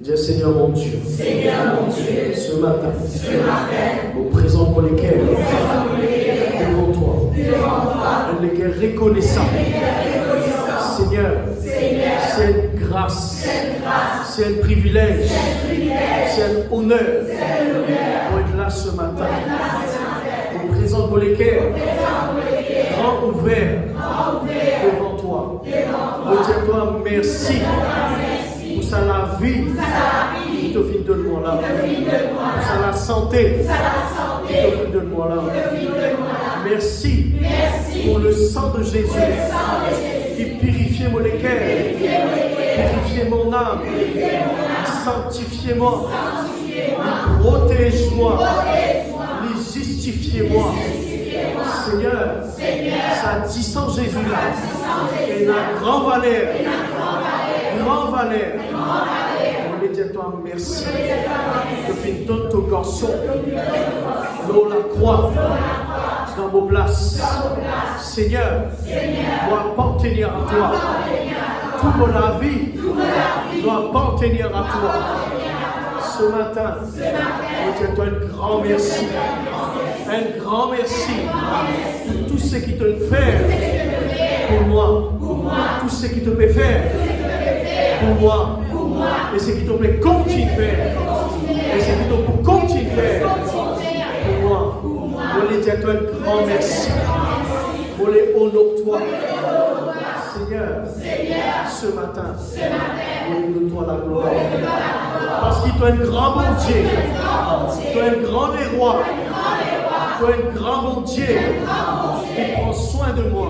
Dis Seigneur mon Dieu, ce matin, nous présentons les cœurs devant toi, les cœurs reconnaissants. Seigneur, c'est une grâce, c'est un privilège, c'est un honneur pour être là ce matin. Nous présentons les cœurs grands ouverts devant toi. Nous disons toi merci. Pour ça la vie qui te fait de moi là. Pour ça la santé qui te fait de moi là. Merci pour le sang de Jésus qui purifie mon cœur, purifie mon âme, sanctifie-moi, protège-moi, justifie-moi. Seigneur, ça disant Jésus là, et la grande valeur. Grand valeur. On dit à toi merci. Depuis toute ton garçon, dans la croix, dans vos places. Seigneur, doit appartenir à toi. Toute la vie doit appartenir à toi. Ce matin, on dit à toi un grand merci. Un grand merci pour tout ce qui te fait pour moi. Tout ce qui te peut faire. Pour moi, et ce qui te plaît, continue de faire, et ce qui te peut continuer de faire, pour moi, on les dit à toi un grand merci, on les honore toi, Seigneur, ce matin, on donne toi la gloire, parce que tu es un grand bon Dieu, tu es un grand roi, tu es un grand bon Dieu, qui prend soin de moi.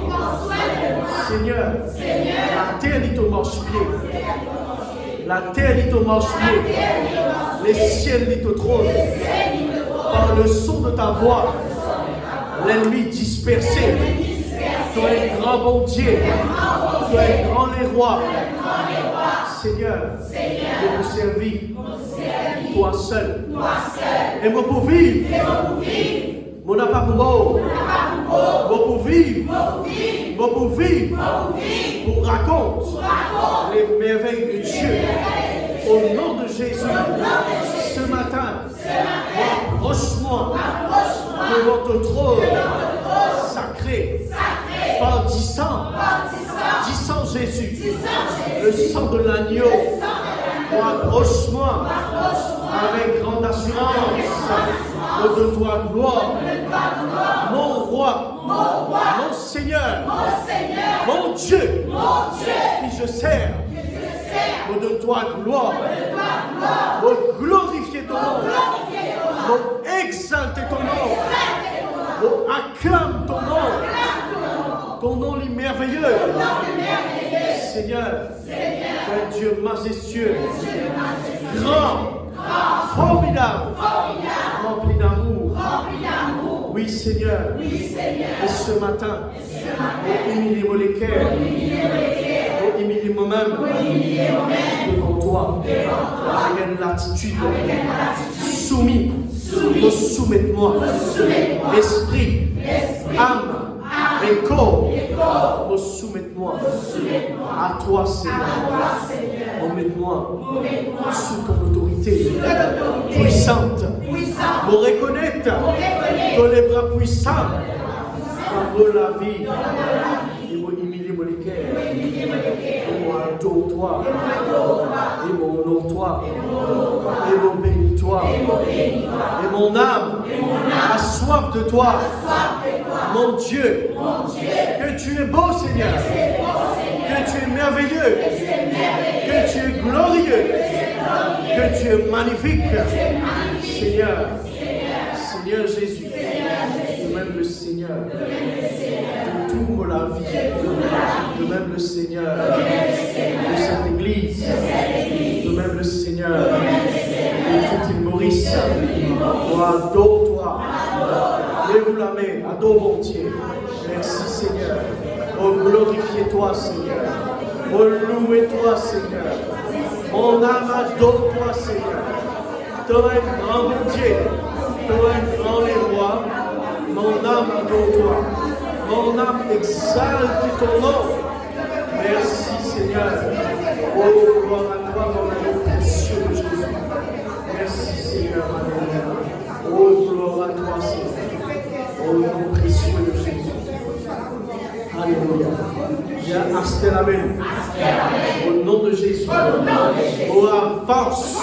Seigneur, la terre est au marche-pied. La terre est au marche-pied. Les ciels est au trône. Par le son de ta voix, l'ennemi dispersé. Tu es un grand bon Dieu. Tu es un grand roi. Seigneur, de vous servir. Toi seul. Et moi pour vivre. Mon n'a pas pour mort. Pour vivre. Pour vivre. Pour raconter les merveilles de Dieu. Au nom de Jésus. Ce matin, approche-moi devant ton trône sacré. Par disant Jésus. Le sang de l'agneau. Approche-moi avec grande assurance. De toi gloire, mon roi, mon Seigneur, mon Dieu, qui je sers, de toi gloire, pour glorifier ton nom, pour exalter ton nom, pour acclamer ton nom est merveilleux. Seigneur, tu es Dieu majestueux, grand, formidable, rempli d'amour. Oui, Seigneur. Et ce matin, pour humilier mon cœur, pour humilier moi-même, devant toi, avec une attitude soumis, me soumettre-moi, esprit, âme et corps, me soumettre-moi à toi, Seigneur. Remets-moi sous ton autorité puissante. Me reconnaître dans les bras puissants pour la vie. Et me humilier mon cœur. Et moi adore toi. Et mon honore toi. Et mon bénis toi. Et mon âme a soif de toi. Mon Dieu. Que tu es beau, Seigneur. Que tu es merveilleux. Que tu es glorieux. Que tu es magnifique. Seigneur Jésus, de même le Seigneur, de toute la vie, de même le Seigneur, de cette église, de même le Seigneur, de toute l'île Maurice. Adore-toi, lève la main, adore mon Dieu. Merci Seigneur, glorifiez-toi Seigneur, louez-toi Seigneur, mon âme adore-toi Seigneur. Tu es un grand Dieu, tu es un grand roi, mon âme adore-toi, mon âme exalte ton nom. Merci Seigneur, oh gloire à toi dans le nom précieux de Jésus. Et Astel Amen. Au nom de Jésus. On avance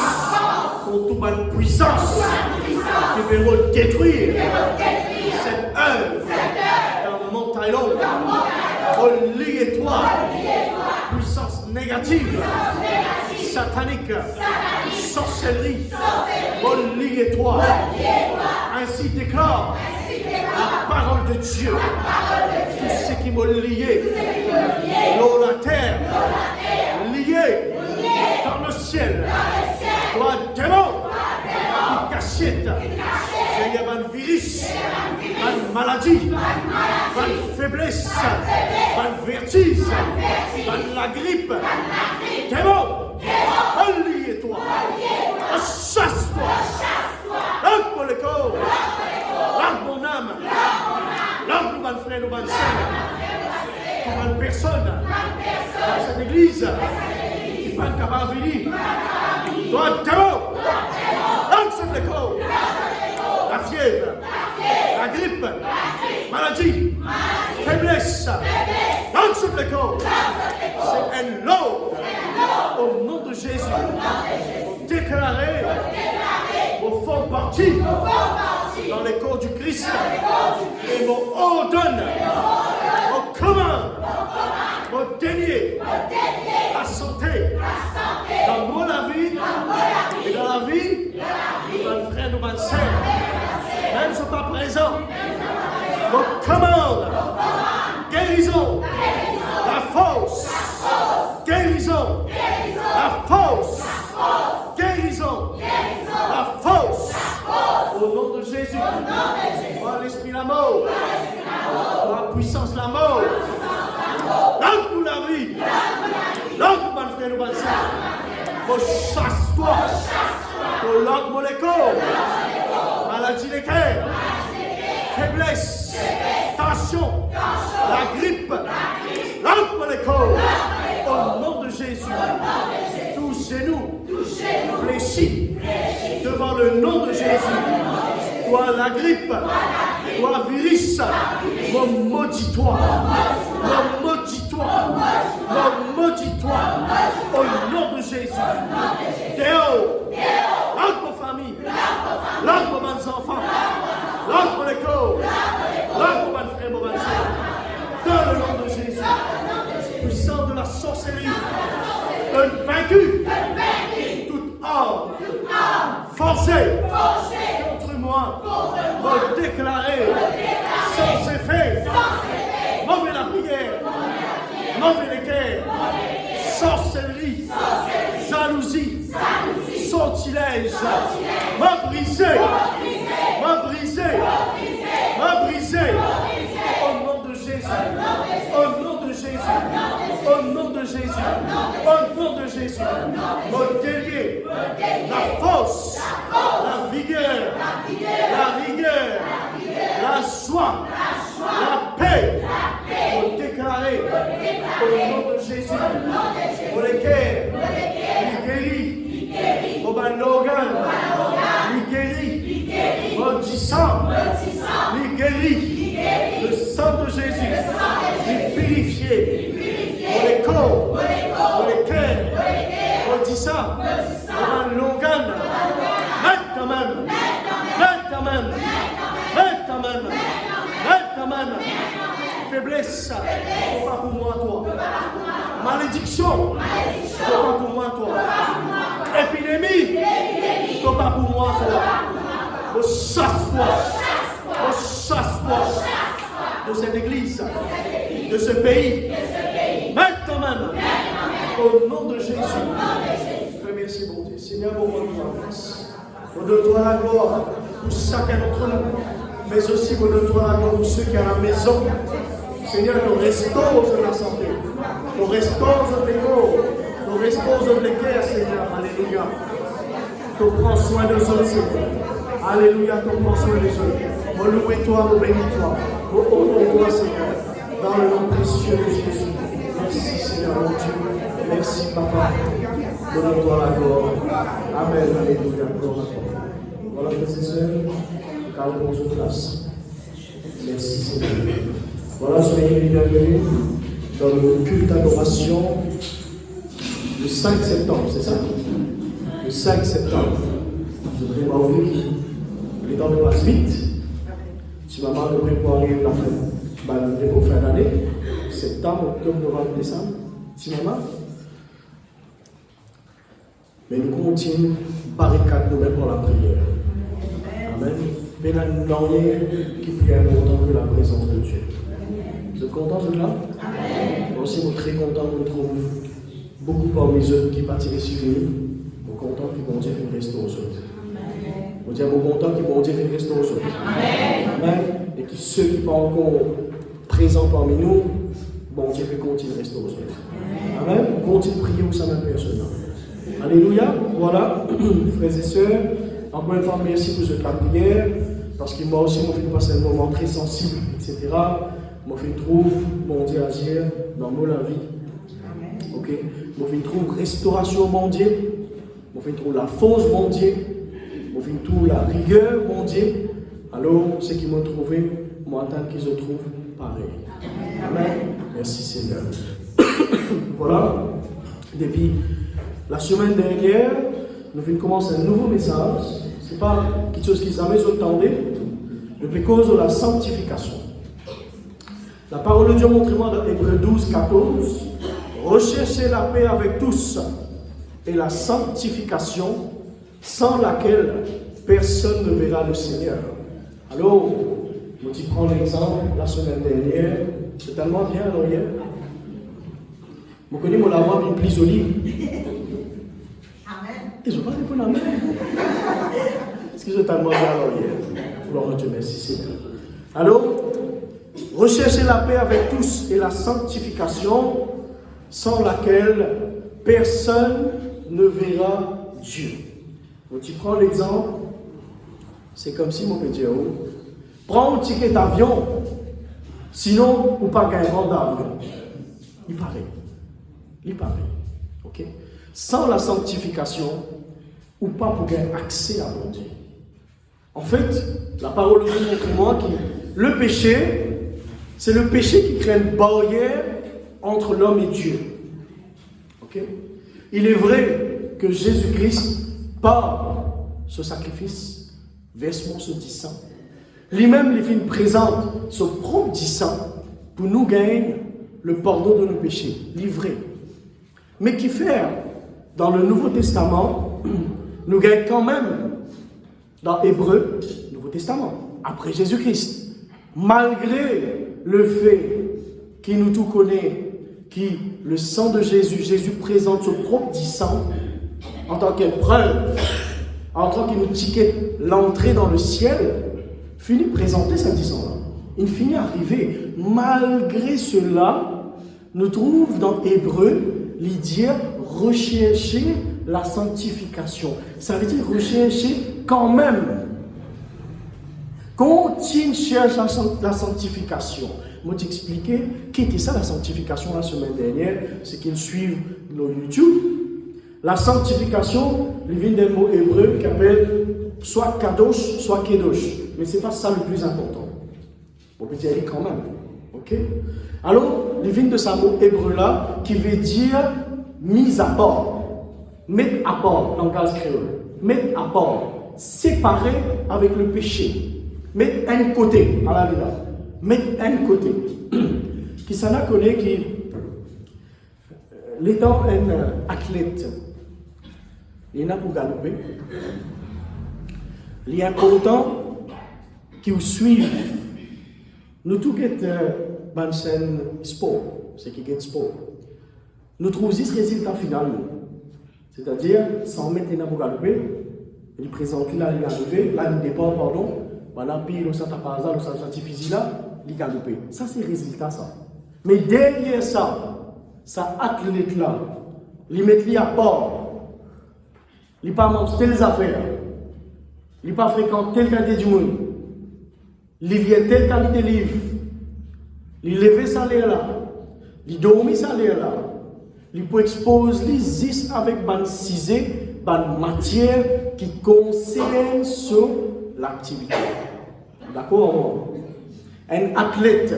contre toute bonne puissance qui veut détruire cette œuvre dans mon taillon. Reliez-toi. Puissance négative, satanique, sorcellerie. Reliez-toi. Ainsi déclare la parole de Dieu. Tout ce qui m'a lié, l'eau, la terre, lié dans le ciel. Toi, démon, qui cachette, il y a un virus, une maladie, une faiblesse, une vertige, la grippe. Démon, reliez-toi, chasse-toi, lâche le corps, lâche mon âme, lâche mon frère, mon sœur, comme une personne dans cette église qui n'est pas capable de venir. Toi, démon, lâche le corps, la fièvre, la grippe, maladie, faiblesse, lâche le corps. C'est un lot au nom de Jésus. Vous déclarez, vous faites partie dans les corps du Christ et vous ordonne, vous commande, vous déniez la santé dans mon vie et dans la vie de mon frère, de ma sœur. Même si je ne suis pas présent, vous commande guérison, la force, guérison, la force, guérison, la force, au nom de Jésus, par l'esprit la mort, par la puissance la mort, lâche-nous la vie, lâche-nous mon frère, nous mon chasse-toi, pour l'autre mon écho, maladie des cœurs, faiblesse, tension, la grippe, lâche mon écho, au nom de Jésus, tous genoux fléchis devant le nom de Jésus. Toi la grippe, toi virus, mon maudit-toi, mon maudit-toi, mon maudit-toi, au nom de Jésus. Déo, lâche ma famille, lâche mes enfants, lâche mon école, lâche mon frère, mon soeur, dans le nom de Jésus. Puissant de la sorcellerie, vaincu, toute arme forcée contre moi, me déclarer sans effet, mauvais la prière, mauvais les guerres, sorcellerie, jalousie, sortilège, m'a brisé, m'a brisé, m'a brisé, au nom de Jésus, au nom de Jésus, au nom de Jésus, au nom de Jésus, me délier, la force, la vigueur, la rigueur, la joie, la paix, pour déclarer au nom de Jésus, pour les guerres, il guérit, pour ma organe, il guérit, maudissant, il guérit, le sang de Jésus, il purifié, pour les corps, pour les cœurs, maudissant, pour ma organe, maintenant, faiblesse, ce n'est pas pour moi, toi. Malédiction, ce n'est pas pour moi, toi. Épidémie, ce n'est pas pour moi, toi. Chasse-toi de cette église, de ce pays, maintenant même, au nom de Jésus. Merci, mon Dieu. Seigneur, on donne grâce. On donne toi la gloire pour chacun d'entre nous, mais aussi on donne toi la gloire pour ceux qui sont à la maison. Seigneur, nous restaure la santé, nous restaure les corps, nous restaure les cœurs, Seigneur. Alléluia. Tu prends soin de nous, Seigneur. Alléluia, tu prends soin de nous. On loue toi, on bénit toi, on honore toi, Seigneur, dans le nom précieux de Jésus. Merci, Seigneur, mon Dieu. Merci, Papa. Donne-toi la gloire. Amen. Alléluia. Gloire à toi. Voilà, frères et sœurs, calmons sur place. Merci, Seigneur. Voilà, soyez bienvenus. dans le culte d'adoration le 5 septembre, c'est ça? Le 5 septembre. Je voudrais m'ouvrir les temps de la suite. Si maman devrait préparer la fin, pour fin d'année, septembre, octobre, novembre, décembre. Si maman. Mais nous continuons barricade nous-mêmes pour la prière. Amen. Mais là, nous n'avons rien qui plus important que la présence de Dieu. Vous êtes contents de cela? Moi aussi, je suis très content de nous trouver beaucoup parmi eux qui participent sur nous. Je suis content que mon Dieu fait rester aux autres. Je suis content que mon Dieu fait rester aux autres. Amen. Et que ceux qui ne sont pas encore présents parmi nous, bon Dieu peut continuer de rester aux autres. Amen. Continue de prier pour sa même personne. Alléluia. Voilà, frères et sœurs. Encore une fois, merci pour cette prière. Parce que moi aussi, je fait passer un moment très sensible, etc. Je fait trouve mon Dieu agir dans nos la vie. Ok? Je fait trouve restauration, mon Dieu. Je fait trouve la force, mon Dieu. Je fait trouve la rigueur, mon Dieu. Alors, ceux qui m'ont trouvé, moi, attends qu'ils se trouvent pareil. Amen. Merci Seigneur. Voilà. Depuis la semaine dernière, nous venons commencer un nouveau message. Ce n'est pas quelque chose qui s'amène sur le temps. Le cause de la sanctification. La parole de Dieu montre-moi dans Hébreux 12, 14. Recherchez la paix avec tous et la sanctification sans laquelle personne ne verra le Seigneur. Alors, je prends l'exemple la semaine dernière. C'est tellement bien, alors hier. Vous connaissez mon lavant qui plie joli. Amen. Et je parle pour l'amen. Est-ce que c'est tellement bien, alors hier? Gloire à Dieu, merci Seigneur. Alors, recherchez la paix avec tous et la sanctification sans laquelle personne ne verra Dieu. Donc, tu prends l'exemple, c'est comme si mon petit prends un ticket d'avion, sinon, ou pas gagner un d'avion. Il paraît. Ok? Sans la sanctification, ou pas pour gagner accès à mon Dieu. En fait, la parole de Dieu montre-moi que le péché, c'est le péché qui crée une barrière entre l'homme et Dieu. Ok? Il est vrai que Jésus-Christ, par ce sacrifice, versement ce dit sang, lui-même, il présente son propre dit sang pour nous gagner le pardon de nos péchés, livré. Mais qui fait, dans le Nouveau Testament, nous gagne quand même dans Hébreux, Nouveau Testament, après Jésus-Christ, malgré le fait qu'il nous tout connaît, que le sang de Jésus, Jésus présente son propre dit sang en tant que preuve, en tant qu'il nous ticket l'entrée dans le ciel, finit de présenter ce dit sang-là. Il finit arriver. Malgré cela, nous trouvons dans Hébreux, il dit rechercher la sanctification. Ça veut dire rechercher quand même. Continue chercher la sanctification. Moi, t'expliquer qu'était ça la sanctification la semaine dernière. C'est qu'ils suivent nos YouTube. La sanctification, il vient d'un mot hébreu qui appelle soit kadosh, soit kedosh. Mais ce n'est pas ça le plus important. On peut dire quand même. Ok? Alors, il vient de ce mot hébreu-là qui veut dire mise à part. Mettre à part, langage créole. Mettre à part. Séparer avec le péché. Mettre un côté à la vie. Mettre un côté. Qui s'en a connu qui, l'étant un athlète, il y en a pour galoper. Il est important qu'ils suivent. Nous tous qui sommes scène sport, c'est qui est sport. Nous trouvons ce résultat final. C'est-à-dire, sans mettre les pour galoper, il présente la ligne arrivée, la ligne départ, pardon, voilà, puis le centre par hasard, le centre physique là, il galoper. Ça, c'est le résultat, ça. Mais derrière ça athlète-là, il met à part, il ne pas manger telles affaires, il ne pas fréquenter telle qualité du monde, il vient telle qualité de livre, il lève salaire là, il dormit salaire là, il peut exposer les is avec ban cisé, ban matière qui concerne sur l'activité. D'accord? Un athlète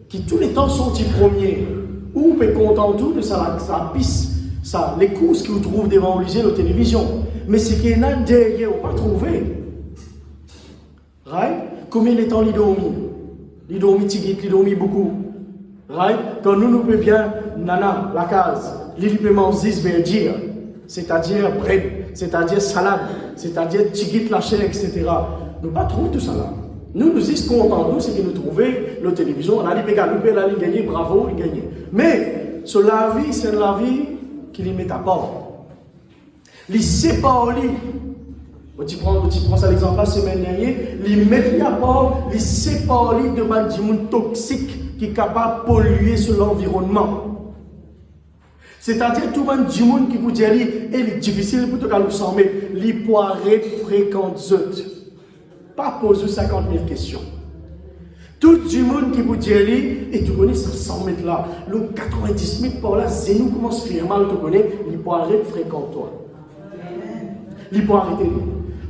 qui tous les temps sont les premiers, Ou vous êtes content tout de ça, la piste, ça, les courses que vous trouvez devant vous lisez la télévision. Mais c'est qu'il y en a derrière, vous pas trouvé. Right? Combien de temps il dormi? Il dormi tigit, il dormi beaucoup. Right? Quand nous pouvons bien, nana, la case, il peut manger verdir, c'est-à-dire bread, c'est-à-dire salade, c'est-à-dire tigit la chair, etc. Nous pas trouver tout ça là. Nous disons qu'on c'est que nous trouvons la télévision, on a dit, on a gagné, bravo, il gagne. Mais, sur la vie, c'est la vie qui les met à part. Les sépare, tu prends ça l'exemple la semaine dernière, les met à part, les sépare de du monde toxique qui est capable de polluer sur l'environnement. C'est-à-dire tout le monde du monde qui vous dit, il est difficile pour te s'en mettre, les poirées fréquentes. Pas poser 50 000 questions. Tout le monde qui vous dit, et tu connais ça 100 mètres là, le 90 mètres par là, c'est nous commence à faire mal, tu connais, les poirées fréquentes toi. Les poirées.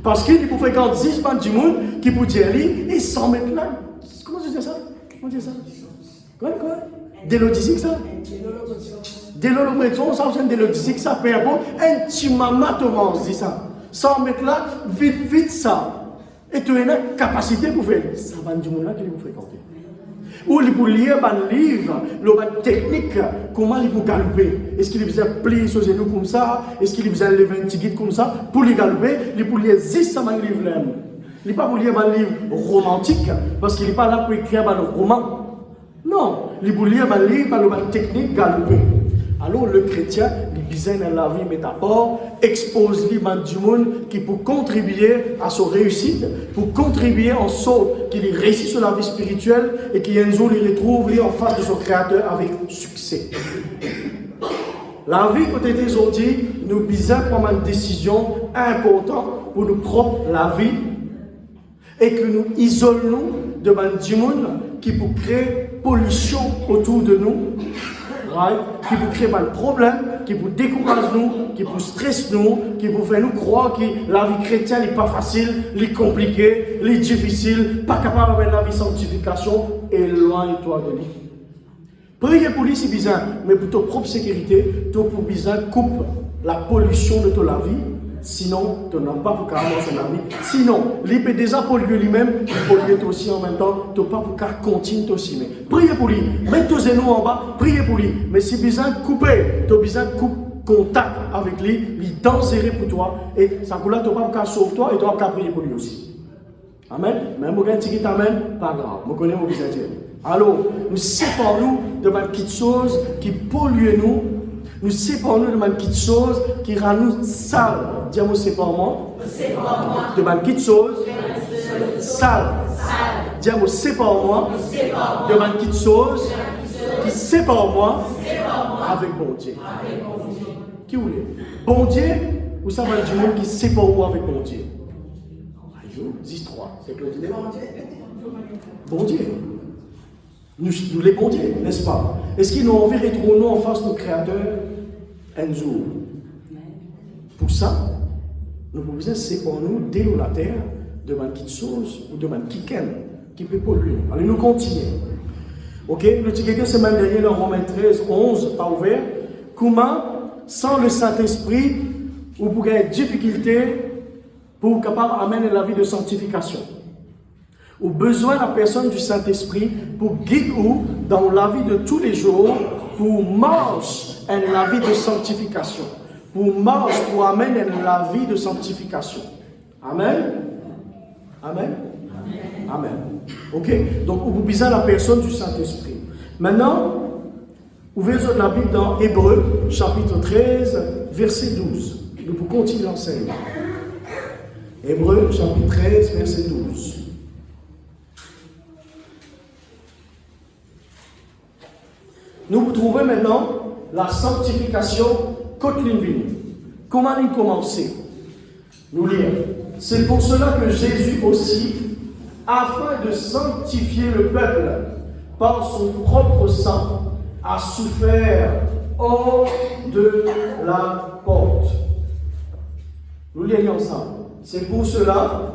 Parce qu'il faut fréquenter 10 bandes du monde qui vous dit, et 100 mètres là, comment tu dis ça? Comment tu dis ça? Quoi? Délodicique ça? Délodicique, ça vient délodicique, ça fait un bon, intimement, dit ça. 100 mètres là, vite ça. Et tu as une capacité pour faire. Ça va du monde là qui vous fréquenter. Ou il peut lire un livre, une technique, comment il peut galoper. Est-ce qu'il a besoin de plier sur genoux comme ça? Est-ce qu'il a besoin de lever un ticket comme ça? Pour les galoper, il peut lire 10 livres là. Il n'est pas pour lire un livre romantique, parce qu'il n'est pas là pour écrire un roman. Non, il peut lire un livre, une technique galoper. Alors le chrétien, il besoin dans la vie métaphore, expose les du monde qui peut contribuer à sa réussite, pour contribuer en sorte qu'il réussisse sur la vie spirituelle et qu'il un jour il retrouve en face de son créateur avec succès. La vie peut être aujourd'hui, nous besoin prendre une décision importante pour nous propre la vie et que nous isolons de du monde qui peut créer pollution autour de nous. Right? Qui vous crée pas de problème, qui vous décourage nous, qui vous stresse nous, qui vous fait nous croire que la vie chrétienne n'est pas facile, elle est compliquée, elle est difficile, pas capable de mettre la vie sanctification, éloigne-toi de lui. Priez pour lui si besoin, mais pour ta propre sécurité, tu pour besoin coupe la pollution de ta vie, sinon tu n'as pas pour commencer la vie. Sinon, il peut déjà polluer lui-même, il pollue toi aussi en même temps, tu n'as pas pour continuer aussi. Mais priez pour lui, mets tes genoux en bas, priez pour lui. Mais si besoin couper, tu as besoin de couper contact avec lui, il est dangereux pour toi, et ça coule là, tu n'as pas pour sauver toi, et tu n'as pas prier pour lui aussi. Amen. Même si tu as un amen, pas grave, je connais mon besoin de Dieu. Alors, nous séparons de petites choses qui polluent nous. Nous séparons de petites choses qui rendent nous sales. Dis-moi, sépare-moi. De petites choses sales. Dis-moi, sépare-moi. De petites choses qui séparent moi avec bon Dieu. Qui vous voulez? Bon Dieu, ou ça va du monde qui sépare moi avec bon Dieu? 10-3. C'est que le Dieu. Bon Dieu. Nous les bons dieux, n'est-ce pas? Est-ce qu'ils nous envie de retrouver en face de nos créateurs un jour? Pour ça, nous pouvons séparer nous dès la terre de ma petite chose ou de ma quiquenne qui peut polluer. Allez, nous continuons. Ok? Le petit quelqu'un semaine dernière, dans Romains 13, 11, pas ouvert. Comment, sans le Saint-Esprit, vous pouvez avoir des difficultés pour être capable d'amener la vie de sanctification? Ou besoin de la personne du Saint-Esprit pour guider ou dans la vie de tous les jours, pour marcher en la vie de sanctification. Pour marcher, pour amener la vie de sanctification. Amen. Amen. Amen. Ok? Donc, vous besoin de la personne du Saint-Esprit. Maintenant, ouvrez la Bible dans Hébreux, chapitre 13, verset 12. Nous pouvons continuer l'enseignement. Hébreux, chapitre 13, verset 12. Nous trouvons maintenant la sanctification côté l'invini. Comment il commencer? Nous lisons. C'est pour cela que Jésus aussi, afin de sanctifier le peuple par son propre sang, a souffert hors de la porte. Nous lisons ensemble. C'est pour cela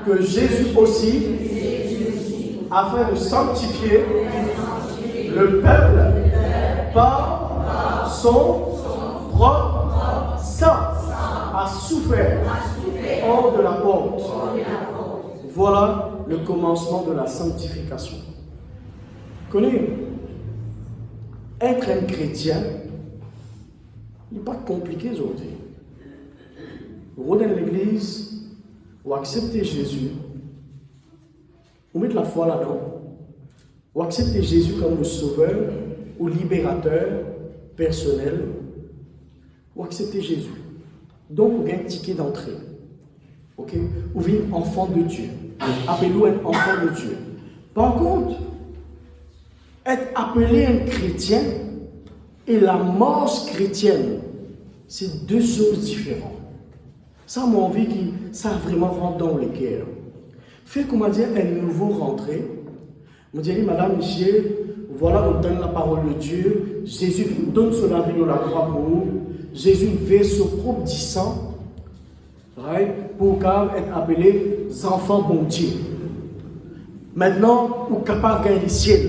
que Jésus aussi, afin de sanctifier le peuple par son propre sang, a souffert hors de la porte. Voilà le commencement de la sanctification. Connais, être un chrétien n'est pas compliqué aujourd'hui. Vous venez dans l'église, vous acceptez Jésus, vous mettez la foi là-dedans, vous acceptez Jésus comme le sauveur ou libérateur personnel, vous acceptez Jésus. Donc, vous avez un ticket d'entrée. Ok? Vous êtes enfant de Dieu. Appelez-vous un enfant de Dieu. Par contre, être appelé un chrétien et la mort chrétienne, c'est deux choses différentes. Ça m'a envie que ça vraiment rentre dans les cœurs. Fait qu'on m'a dit un nouveau rentré. On m'a dit, Madame, Monsieur, voilà, on donne la parole de Dieu. Jésus vous donne son avis de la croix pour vous. Jésus verse son propre sang, right, pour être appelé enfants bon Dieu. Maintenant, vous êtes capable de gagner le ciel.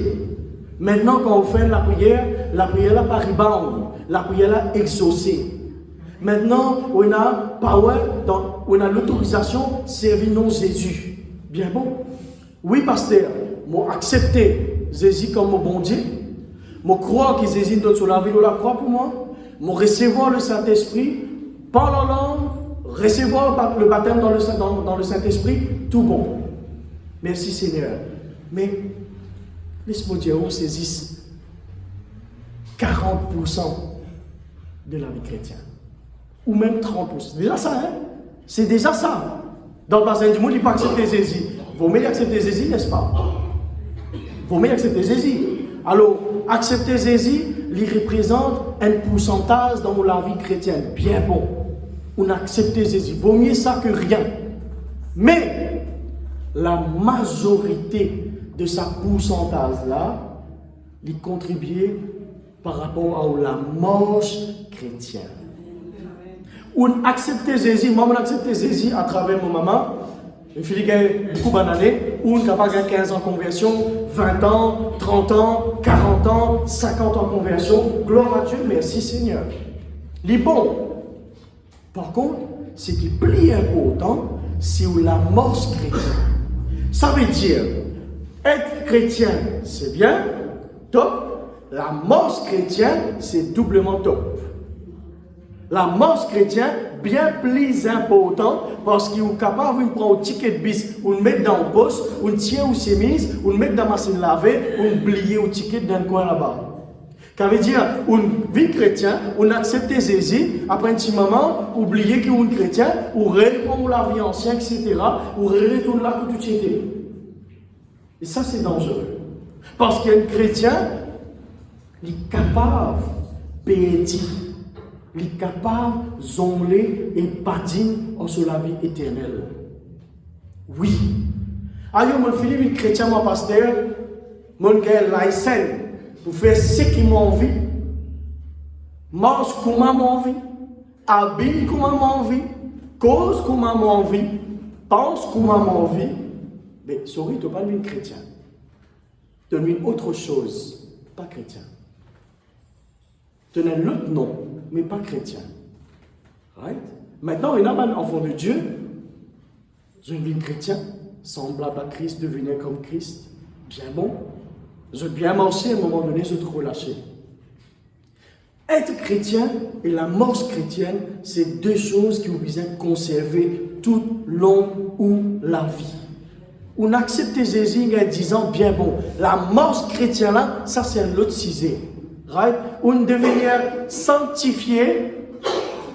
Maintenant, quand vous faites la prière là par rebound, la prière là exaucée. Maintenant, on a power, on a l'autorisation de servir non Jésus. Bien bon. Oui, pasteur, moi accepter Jésus comme mon bon Dieu. Moi croire que Jésus donne sur la vie de la croix pour moi. Moi recevoir le Saint-Esprit, parler en langue, recevoir le baptême dans le Saint-Esprit, tout bon. Merci Seigneur. Mais laisse-moi dire, on saisisse 40% de la vie chrétienne. Ou même 30%. C'est déjà ça, hein? C'est déjà ça. Dans le bassin du monde, il peut accepter Jésus. Vaut mieux accepter Jésus, n'est-ce pas? Vaut mieux accepter Jésus. Alors, accepter Jésus, il représente un pourcentage dans la vie chrétienne. Bien bon. On accepte Jésus. Vaut mieux ça que rien. Mais, la majorité de ce pourcentage-là, il contribue par rapport à la marche chrétienne. On accepte Jésus, moi on accepte Jésus à travers mon maman. Je suis beaucoup d'années, on est capable de 15 ans de conversion, 20 ans, 30 ans, 40 ans, 50 ans de conversion. Gloire à Dieu, merci Seigneur. Les bons. Par contre, ce qui est plus important, c'est la marche chrétienne. Ça veut dire, être chrétien, c'est bien, top. La marche chrétienne, c'est doublement top. La marche chrétienne, bien plus important, parce qu'il est capable de prendre un ticket de bus, ou le mettre dans le poste, ou le tirer ou chemise, ou le mettre dans la machine lavée, ou oublier le ticket dans le coin là-bas. Ça veut dire, une vie chrétienne, on accepte Jésus, après un petit moment, oublier qu'il est chrétien, ou reprendre la vie ancienne, etc., ou retourner là où tout était. Et ça, c'est dangereux. Parce qu'un chrétien, il est capable de payer. Il est capable de zombler et patiner sur la vie éternelle. Oui. Alors, mon Philippe, il est chrétien, mon pasteur, mon gars, licence, pour faire ce qu'il m'a envie, marche comme m'a envie, habille comme m'a envie, cause comme m'a envie, pense comme m'a envie. Mais, sorry, tu n'es pas un chrétien. Tu es une autre chose, pas chrétien. Tu as un autre nom, mais pas chrétien. Right? Maintenant, il y a un enfant de Dieu, je vis chrétien, semblable à Christ, devenir comme Christ, bien bon. Je bien marché, à un moment donné, je te relâché. Être chrétien et la marche chrétienne, c'est deux choses qui vous besoin conserver tout long ou la vie. On accepte Jésus en disant bien bon. La marche chrétienne là, ça c'est l'autre sujet. Right? On devenir sanctifié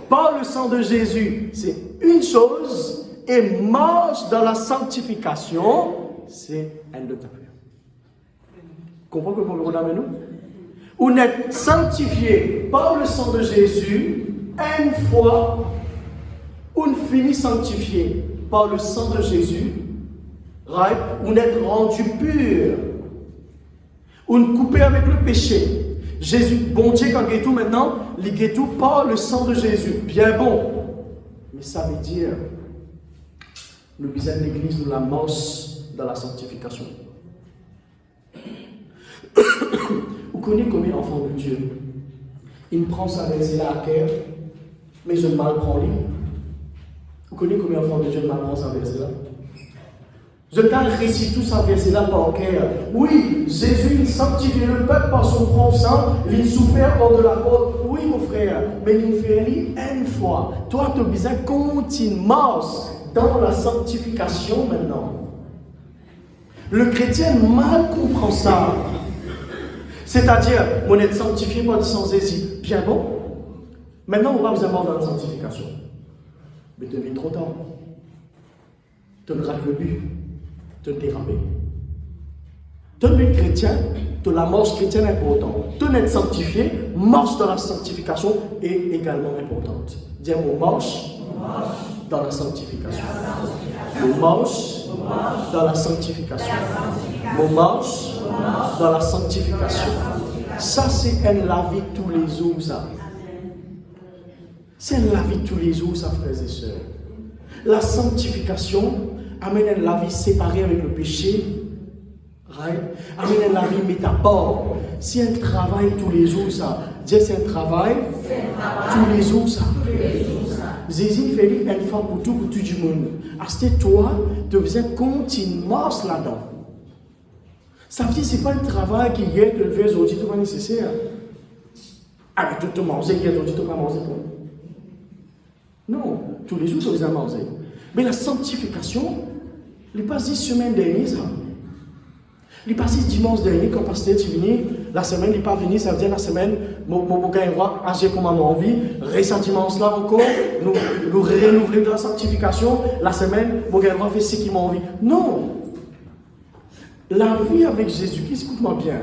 par le sang de Jésus, c'est une chose, et marche dans la sanctification, c'est un autre affaire. Comprenez que vous avez nous? On est sanctifié par le sang de Jésus, une fois, on finit sanctifié par le sang de Jésus, right? On est rendu pur, on coupé avec le péché. Jésus, bon Dieu, quand il est tout maintenant, il est tout par le sang de Jésus. Bien bon. Mais ça veut dire le besoin de l'église de la marche dans la sanctification. Vous Vous connaissez combien d'enfants de Dieu? Il prend sa verset-là à cœur, mais je mal prends lui. Vous connaissez combien d'enfants de Dieu mal prend sa verset-là? Je t'ai récité tout sa verset-là par cœur. Oui, Jésus, il sanctifie le peuple par son propre sang, il souffert hors de la porte. Oui, mon frère, mais il fait une fois. Toi, tu as besoin continuellement dans la sanctification maintenant. Le chrétien mal comprend ça. C'est-à-dire, on est sanctifié par le sang Jésus. Bien bon. Maintenant, on va vous avoir dans la sanctification. Mais tu vis trop tard. Tu rates le but. Tu dérapes. Tu es chrétien, tu la marche chrétienne importante. Tu es sanctifié, marche dans la sanctification est également importante. Dis-moi, marche dans la sanctification. On marche dans la sanctification. On marche dans la sanctification. Ça, c'est la vie de tous les jours, ça. C'est la vie de tous les jours, ça, frères et sœurs. La sanctification amène la vie séparée avec le péché. Right? Amène la vie métaphore. C'est un travail tous les jours, ça. Dieu, c'est un travail tous les jours, ça. Jésus fait une fois pour tout du monde. C'est toi, tu as besoin continuellement là-dedans. Ça veut dire que ce n'est pas un travail qui est que le fait aujourd'hui, tout pas nécessaire. Ah, mais tu manger, aujourd'hui, tu pas manger. Non, tous les jours, tu as besoin de manger. Mais la sanctification, il passe 10 semaines dernières, ça. Il passe dimanche dernier, quand pasteur est venu, la semaine, il n'est pas venu, ça veut dire la semaine, mon gars et moi, agir comme on a envie, récemment dimanche là encore, nous renouveler de la sanctification, la semaine, mon gars et moi fait ce qu'il m'a envie. Non! La vie avec Jésus-Christ, écoute-moi bien,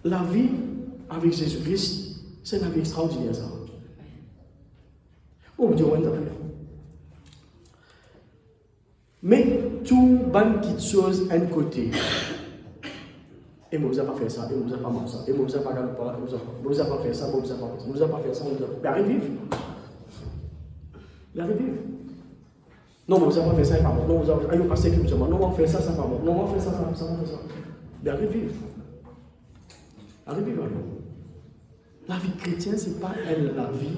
la vie avec Jésus-Christ, c'est une vie extraordinaire, ça. Oh, Dieu, on est mais tout bonne petite chose un côté. Et moi, vous n'avez pas fait ça, et vous n'avez pas fait ça, et vous n'avez pas fait ça, vous n'avez pas fait ça, mais arrête vivre. Arrête vivre. Non, vous n'avez pas fait ça, pas bon. Non, vous avez passé quelque chose. Non, on fait ça, ça pas bon. Non, on fait ça, ça va faire ça. Mais arrête vivre. Arrête vivre. La vie chrétienne, ce n'est pas la vie.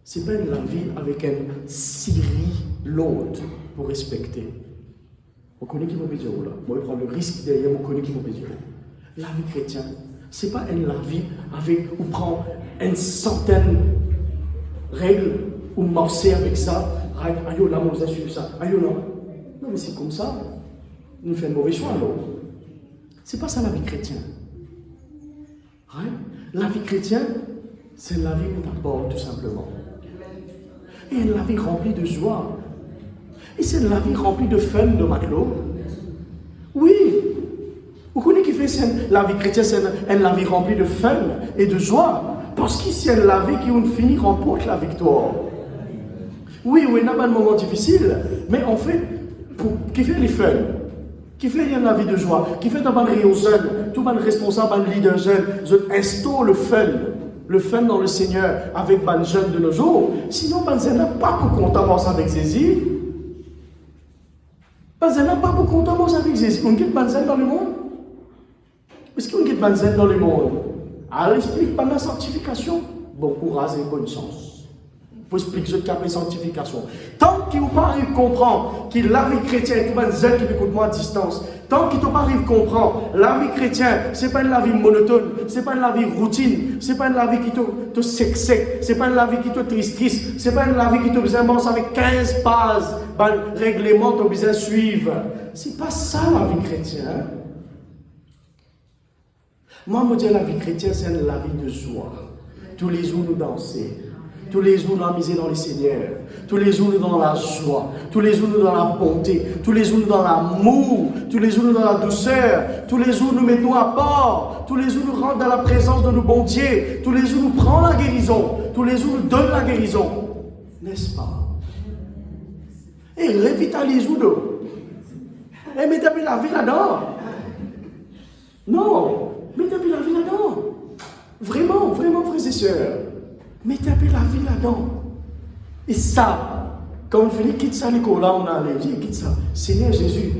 Ce n'est pas la vie avec un Syrie l'autre pour respecter. On connaît qui m'a dit là. Moi, je prends le risque derrière, on connaît qui m'a dit là. La vie chrétienne, ce n'est pas la vie avec, on prend une centaine de règles, ou marcher avec ça. Aïe, là, on vous a suivi ça. Aïe, non. Non, mais c'est comme ça. On fait un mauvais choix alors. Ce n'est pas ça la vie chrétienne. La vie chrétienne, c'est la vie qu'on t'apporte tout simplement. Et la vie remplie de joie. Et c'est la vie remplie de fun, de matelot. Oui. Vous connaissez qui fait la vie chrétienne, c'est la vie remplie de fun et de joie. Parce que c'est la vie qui, on finit, remporte la victoire. Oui, il n'y a pas de moment difficile, mais en fait, qui fait les fun, qui fait la vie de joie, qui fait dans les jeunes, tout le monde responsable, le leader jeune, je instaure le fun dans le Seigneur avec les jeunes de nos jours. Sinon, ils n'ont pas beaucoup content avec Jésus. Ils n'ont pas beaucoup content avec Jésus. On quitte les dans le monde. Est-ce qu'on quitte les dans le monde? Alors, explique pas la sanctification. Bon courage et bonne chance. Pour expliquer ce qu'il y a de sanctification. Tant qu'il n'a pas arrivé à comprendre que la vie chrétienne, tout le monde qui écoute moi à distance, tant qu'il n'a pas arrivé à comprendre la vie chrétienne, ce n'est pas une vie monotone, ce n'est pas une vie routine, ce n'est pas une vie qui te sec, ce n'est pas une vie qui te triste, ce n'est pas une vie qui te besoin avec 15 pages, règlement tu as besoin de suivre. Ce n'est pas ça la vie chrétienne. Moi, je dis la vie chrétienne, c'est la vie de joie. Tous les jours, nous danser. Tous les jours, nous amuser dans le Seigneur. Tous les jours, nous dans la joie. Tous les jours, nous dans la bonté. Tous les jours, nous dans l'amour. Tous les jours, nous dans la douceur. Tous les jours, nous mettons à part. Tous les jours, nous rentrons dans la présence de nos bons dieux. Tous les jours, nous prenons la guérison. Tous les jours, nous donnons la guérison. N'est-ce pas? Et revitalisez-vous. Et mettez la vie là-dedans. Non. Mettez la vie là-dedans. Vraiment, vraiment, frères et sœurs. Mettez la vie là-dedans. Et ça, quand on fait quitte ça, Nicolas, on a allé dire, quitte ça. Seigneur Jésus,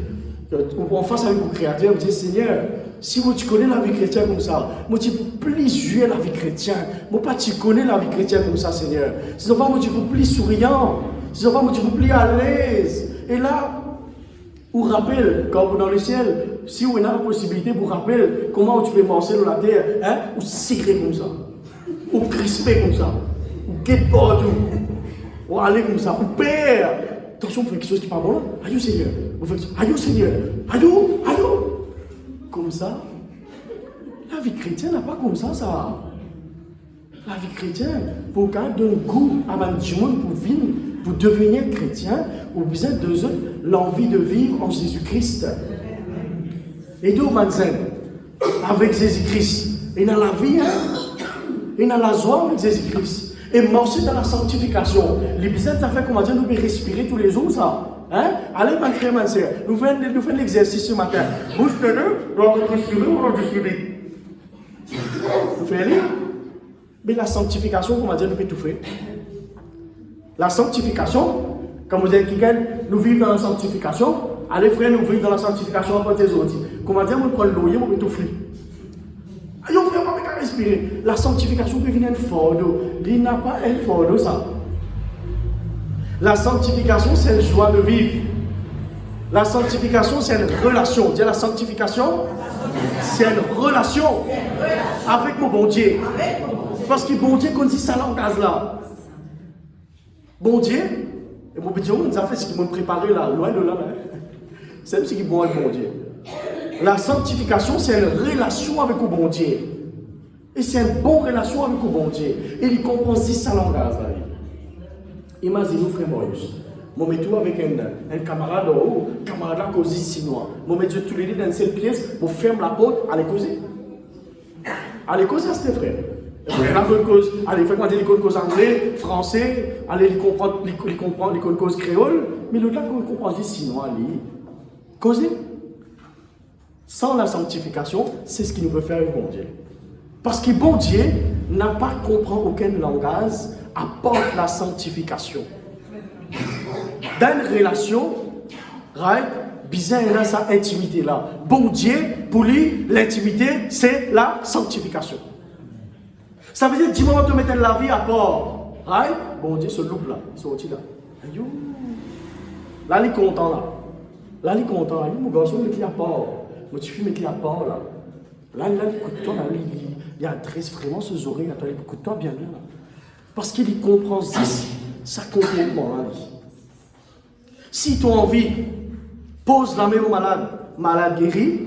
on face avec le Créateur, on dit, Seigneur, Si vous connaissez la vie chrétienne comme ça, moi tu peux plus jouer la vie chrétienne. Moi pas tu connais la vie chrétienne comme ça, Seigneur. Ces enfants, moi tu peux plus souriant. Ces enfants, moi tu peux plus à l'aise. Et là, vous rappelez, quand vous êtes dans le ciel, si vous avez la possibilité, vous rappelez comment tu peux marcher dans la terre, hein, ou serrer comme ça, ou crisper comme ça, ou get partout, ou aller comme ça, ou père. Attention, vous faites quelque chose qui n'est pas bon là. Aïe Seigneur. Vous faites aïe Seigneur. Aïe. Comme ça. La vie chrétienne n'est pas comme ça. La vie chrétienne, pour qu'on donne goût à du monde pour vivre, pour devenir chrétien, vous besoin de l'envie de vivre en Jésus-Christ. Et d'où maintenant, avec Jésus-Christ, et dans la vie, et dans la joie avec Jésus-Christ. Et marcher dans la sanctification. Les bizettes, ça fait comment dire, nous pouvons respirer tous les jours, ça. Hein? Allez, mon frère, ma soeur, nous faisons l'exercice ce matin. Bouche de nous, doit respirer ou respirer. Vous faites aller? Mais la sanctification, comment dire, nous pouvons tout faire. La sanctification, comme vous êtes quelqu'un, nous vivons dans la sanctification. Allez, frère, nous vivons dans la sanctification en porte des autres. Comment dire, on prend le loyer, on peut tout faire. Aïe, frère, on peut respirer. La sanctification peut venir un fardeau. Il n'a pas un fardeau, ça. La sanctification, c'est une joie de vivre. La sanctification, c'est une relation. Dis la sanctification, c'est une relation avec mon bon Dieu. Parce que bon Dieu, quand il dit ça langage là, bon Dieu, et mon petit homme, nous a fait ce qu'il m'a préparé là, loin de là. C'est ce qui est bon avec bon Dieu. La sanctification, c'est une relation avec le bon Dieu. Et c'est une bonne relation avec le bon Dieu. Et il comprend si ça langage là. Imaginez-vous, frère Moïse. Je mets tout avec un camarade en haut, camarade là cause chinois. Je mets tous les deux dans une seule pièce, je ferme la porte, allez causer. Allez causer à ses frères. Allez, faites-moi dire les causes anglais, français, allez, ils comprennent les causes créoles, mais l'autre là, qu'on comprend les chinois, allez. Causer. Sans la sanctification, c'est ce qui nous peut faire avec bon Dieu. Parce que bon Dieu n'a pas compris aucun langage à part la sanctification. Dans une relation, right, bizarre là, sa intimité là. Bon Dieu, pour lui, l'intimité, c'est la sanctification. Ça veut dire, du moment où tu mets la vie à part, right, bon Dieu se loupe là, il sorti là. Aïe, là, il est content là. Là, il est content. Aïe, mon garçon, il est à part. Moi, tu filmes, il est à part là. Là, écoute-toi, là, il adresse vraiment ses oreilles, là, écoute-toi bien là. Parce qu'il comprend ça complètement là. Si tu as envie, pose la main au malade, malade guéri.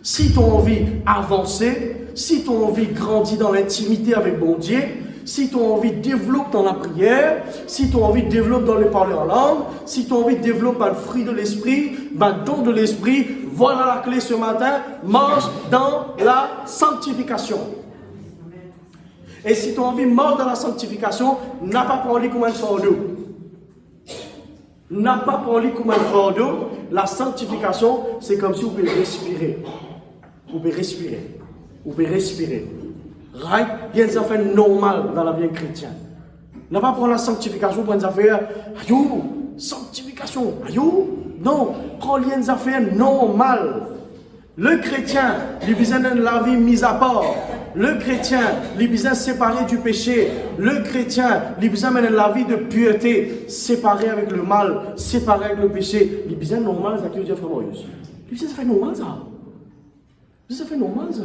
Si tu as envie, avancer. Si tu as envie, grandir dans l'intimité avec bon Dieu. Si tu as envie, développe dans la prière. Si tu as envie, développe dans le parler en langue. Si tu as envie, développe un fruit de l'esprit, un don de l'esprit. Voilà la clé ce matin. Marche dans la sanctification. Et si tu as envie, marche dans la sanctification, n'a pas parlé comme un fardeau. N'a pas parlé comme un fardeau. La sanctification, c'est comme si vous pouvez respirer. Vous pouvez respirer. Vous pouvez respirer. Right? Il y a des affaires normales dans la vie chrétienne. N'a pas prendre la sanctification pour des affaires. Aïe, sanctification. Aïe, non. Prends les affaires normales. Le chrétien, il a besoin de la vie mise à part. Le chrétien, il a besoin de séparer du péché. Le chrétien, il a besoin de la vie de pureté. Séparé avec le mal, séparé avec le péché. Il a besoin de normal, ça veut dire frère Moïse. Il a besoin de normal, ça. Ça fait normal, ça.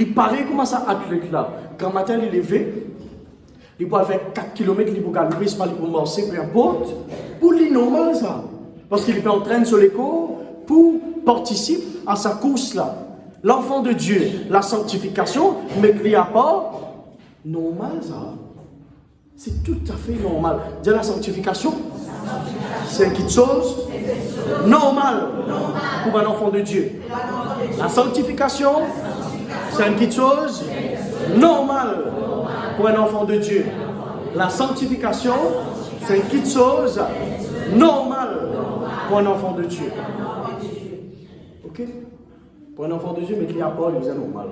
Il paraît comment ça, athlète là. Quand matin, il est levé, il peut faire 4 km, il peut gagner, il peut marcher, peu importe. Pour lui, normal, ça. Parce qu'il peut entraîner sur les corps pour participer à sa course là. L'enfant de Dieu, la sanctification, mais qu'il n'y a pas, normal, ça. C'est tout à fait normal. Dire la sanctification, c'est quelque chose normal pour un enfant de Dieu. La sanctification, c'est une petite chose normale pour un enfant de Dieu. La sanctification, c'est une petite chose normale pour un enfant de Dieu. Ok? Pour un enfant de Dieu, mais qu'il n'y a pas, il est normal.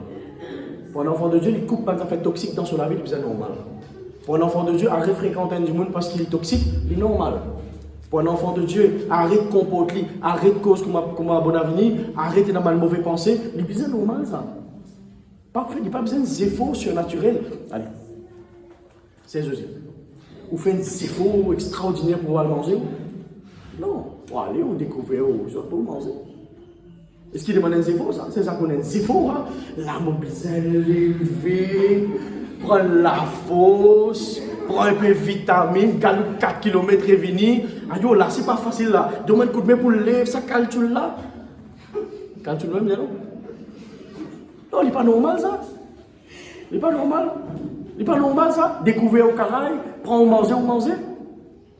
Pour un enfant de Dieu, il coupe pas d'affaires toxiques dans son vie, il est normal. Pour un enfant de Dieu, arrête fréquenter du monde parce qu'il est toxique, il est normal. Pour un enfant de Dieu, arrête de comporter, arrête de cause comme un bon avenir, arrête d'avoir une mauvaise pensée. C'est bizarre normal ça. Il n'y a pas besoin d'efforts surnaturels. Allez, c'est Jésus. Vous faites des efforts extraordinaires pour aller manger? Non. Pour aller, on découvre, pour manger. Est-ce qu'il demande des efforts? C'est ça qu'on a des efforts. Hein? Là, on a besoin de lever, prendre la fosse, prendre un peu de vitamines, gagner 4 km et venir. Ayo, là, c'est pas facile là. Demande un coup de main pour le lever, ça calcule là. Calcule même, non? Non, il n'est pas normal ça. Il n'est pas normal. Il n'est pas normal ça. Découvrir au caraï, prendre au manger.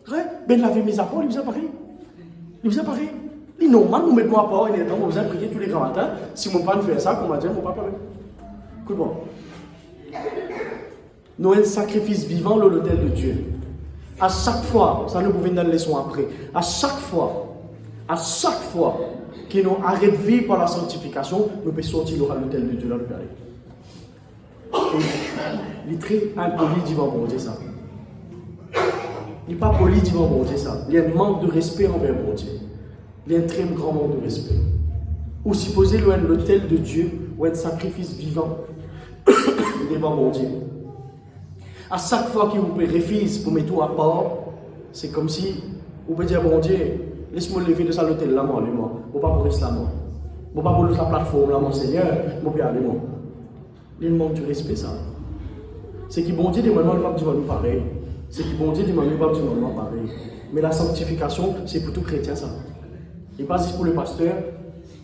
Vrai? Ben, la vie mise à part, il faisait pareil. Il faisait pareil. Il est normal, nous mettons à part, il est temps, on besoin de prier tous les grands matins. Si mon père fait ça, comme on dit, mon papa. Écoute bon. Nous avons un sacrifice vivant dans l'autel de Dieu. À chaque fois, ça nous pouvait dans la leçon après. À chaque fois que nous arrêtons de vivre par la sanctification, nous pouvons sortir à l'autel de Dieu dans le Père. Il est très impoli devant mon Dieu, ça. Il n'est pas poli devant mon Dieu, ça. Il y a un manque de respect envers mon Dieu. Il y a un très grand manque de respect. Ou supposé loin de l'autel de Dieu, ou un sacrifice vivant devant mon Dieu. À chaque fois que vous pouvez refuser pour mettre tout à part, c'est comme si vous pouvez dire bon Dieu, laisse-moi lever de ça l'autel là, moi, je ne pas pour rester là, moi. Je ne pas pour la plateforme là, mon Seigneur, je ne peux pas aller, moi. Il manque du respect, ça. C'est que bon Dieu, des moments, il ne va pas dire pareil. C'est que bon Dieu, des moments, il ne va pas dire pareil. Mais la sanctification, c'est pour tout chrétien, ça. Il n'est pas juste pour le pasteur,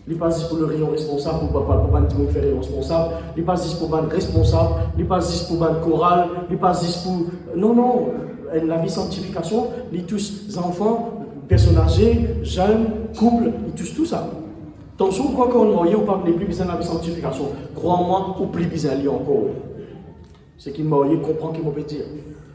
il n'est pas juste pour le rayon responsable, pour ne pas faire responsable, il n'est pas juste pour le responsable, il n'est pas juste pour le choral, il n'est pas juste pour. Non, la vie sanctification, ils tous enfants, personnes âgées, jeunes, couples, ils touchent tout ça. Attention, quoi qu'on moyen ou pas, n'est plus besoin de la vie sanctification. Crois-moi, ou plus besoin de encore. C'est qu'il m'a comprend qu'il m'a dire.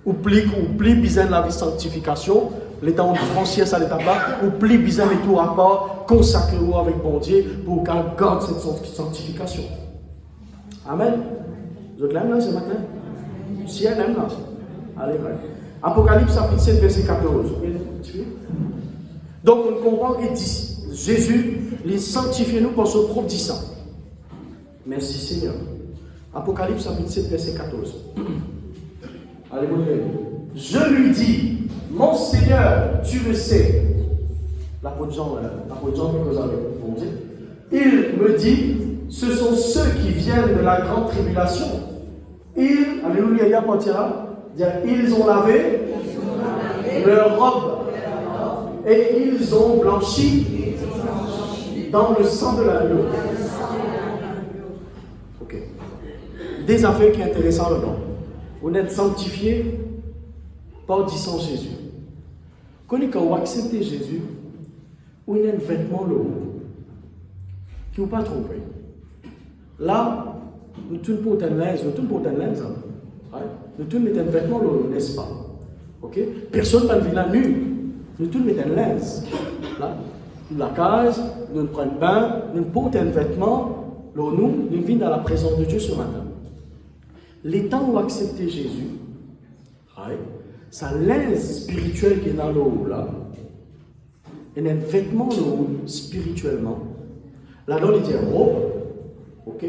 Ou plus besoin de la vie sanctification. L'état où franchir ça l'étape là, ou plus besoin de tout à part, consacrez-vous avec bon Dieu pour qu'on garde cette sanctification. Amen. Vous êtes là ce matin? Si elle aime là. Allez, ouais. Apocalypse chapitre 7, verset 14. Donc on comprend que Jésus, il sanctifie nous par son propre sang. Merci Seigneur. Apocalypse chapitre 7, verset 14. Allez, vous levez. Je lui dis, mon Seigneur, tu le sais. L'apôtre Jean, que vous avez dit. Il me dit, ce sont ceux qui viennent de la grande tribulation. Alléluia, il y a pas ils ont lavé leur robe et ils ont blanchi dans le sang de l'agneau. Ok. Des affaires qui sont intéressantes là-dedans. On est sanctifié par du sang Jésus. Quand vous acceptez Jésus, on a un vêtement là qui ne vous pas trouver. Là, nous tous pour un linge, nous tous pour un linge. Nous tous mettons un vêtement là, n'est-ce pas? Ok? Personne ne va venir nu. Nous tous mettons un linge. Là, nous la case, nous prenons un bain, nous portons un vêtement, là, nous venons dans la présence de Dieu ce matin. Les temps où accepter Jésus, ça l'aise spirituelle qui est dans l'eau là. Il y a un vêtement spirituellement. Là-dedans, il dit robe, ok?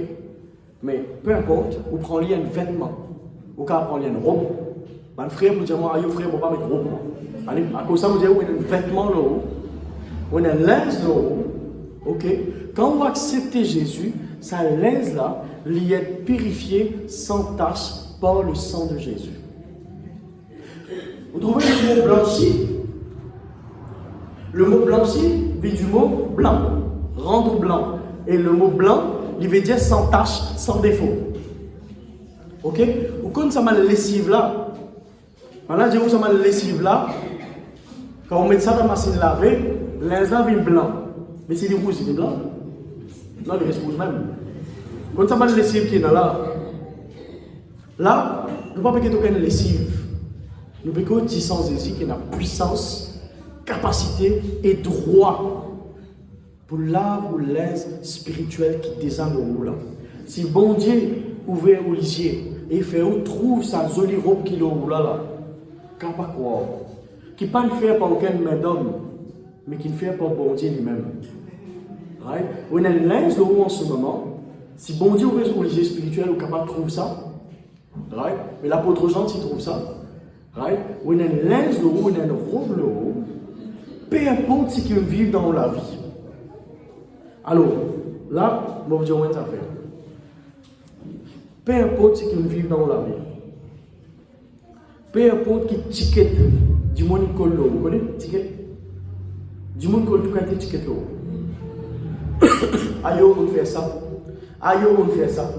Mais peu importe, vous prenez un vêtement, vous prenez une robe. Mon frère vous dit, moi, frère, je ne vais pas mettre robe. Allez, à cause de ça, vous dites, il y a un vêtement là-haut, il y a un linge là-haut, ok? Quand vous acceptez Jésus, ça linge là, il est purifié sans tache par le sang de Jésus. Vous trouvez le mot blanchi? Le mot blanchi vient du mot blanc, rendre blanc. Et le mot blanc, il veut dire sans tache, sans défaut. Ok? Ou quand ça m'a lessive là, maintenant, je vous ça m'a lessive là, quand on met ça dans la machine lavée, l'instant là vient blanc. Mais c'est du rouge, c'est blanc. Non, il reste rouge même. Quand ça m'a lessive qui est là, nous ne pouvons pas qu'il y ait une lessive. Nous pouvons dire sans Jésus qui a puissance, capacité et droit pour laver ou l'aise spirituelle qui descend au haut là. Si bon Dieu ouvert au lycée et fait où trouve sa jolie robe qui est au haut là, quand pas croire. qui ne pas le faire par aucun main d'homme, mais qui le fait par bon Dieu lui-même. Right? On a l'un de en ce moment, si bon Dieu ouvre sur les yeux spirituels, on est capable de trouver ça. Right? Mais l'apôtre Jean, il trouve ça. Right? On a l'un de on a une robe de haut, peu importe ce qu'ils vivent dans la vie. Alors, là, je vais vous dire une affaire. Peu importe ce qu'ils vivent dans la vie. Peu importe qui ticket du monde qui colle l'eau. Vous connaissez ticket? Du monde qui colle tout cas ticket l'eau. Aïe, on fait ça. Aïe, on fait ça.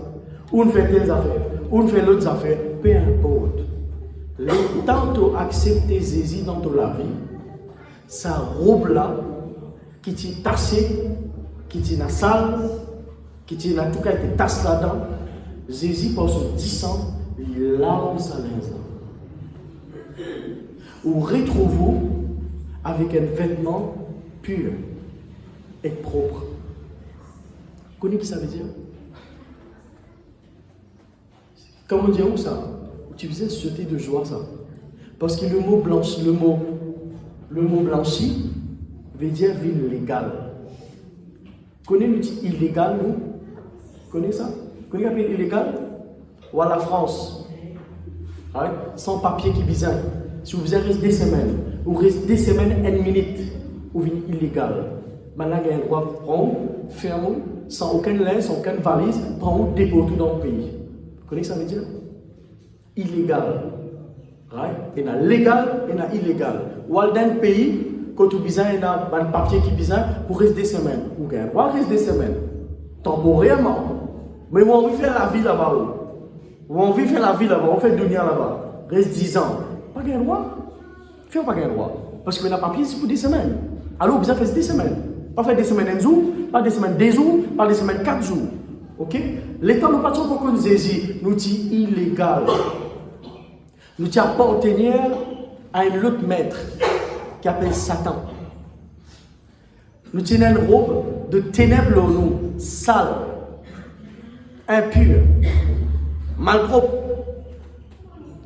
On fait telles affaires. On fait l'autre affaire. Peu importe. Le temps de accepter Jésus dans ta vie, sa robe là, qui t'est tassée, qui t'est dans la salle, qui t'est dans tout cas qui tasse là-dedans, Jésus par son 10 ans, il lave sa linge. Ou retrouvez-vous avec un vêtement pur et propre. Vous connaissez ce que ça veut dire? Comment dire où ça? Tu faisais sauter de joie ça. Parce que le mot blanchi veut dire ville légale. Connaissez l'outil illégal, nous? Connaissez ça? Connaissez l'appel illégal? Ou à la France? Right? Sans papier qui bizarre. Si vous restez des semaines, ou restez des semaines, une minute, vous venez illégal. Maintenant, vous avez le droit de prendre, fermer, sans aucun linge, sans aucune valise, prendre, déposer tout dans le pays. Vous connaissez ce que ça veut dire? Illégal. Right? Il y a légal et il y a illégal. Ou dans un pays, quand vous avez un papier qui est bizarre, vous restez des semaines. Vous avez le droit de rester des semaines. Temporairement. Mais vous avez faire la vie là-bas. Vous avez faire la vie là-bas, on fait dunia là-bas. Reste 10 ans. Pas de droit. Fais pas de droit. Parce que vous avez un papier, c'est pour des semaines. Alors vous avez fait des semaines. Pas faire des semaines un jour, pas des semaines 2 jours, pas des semaines 4 jours. Ok? L'État nous pas toujours qu'on Jésus, nous dit illégal. Nous dit appartenir à un autre maître qui appelle Satan. Nous tenons une robe de ténèbres en nous, sale, impure, malpropre,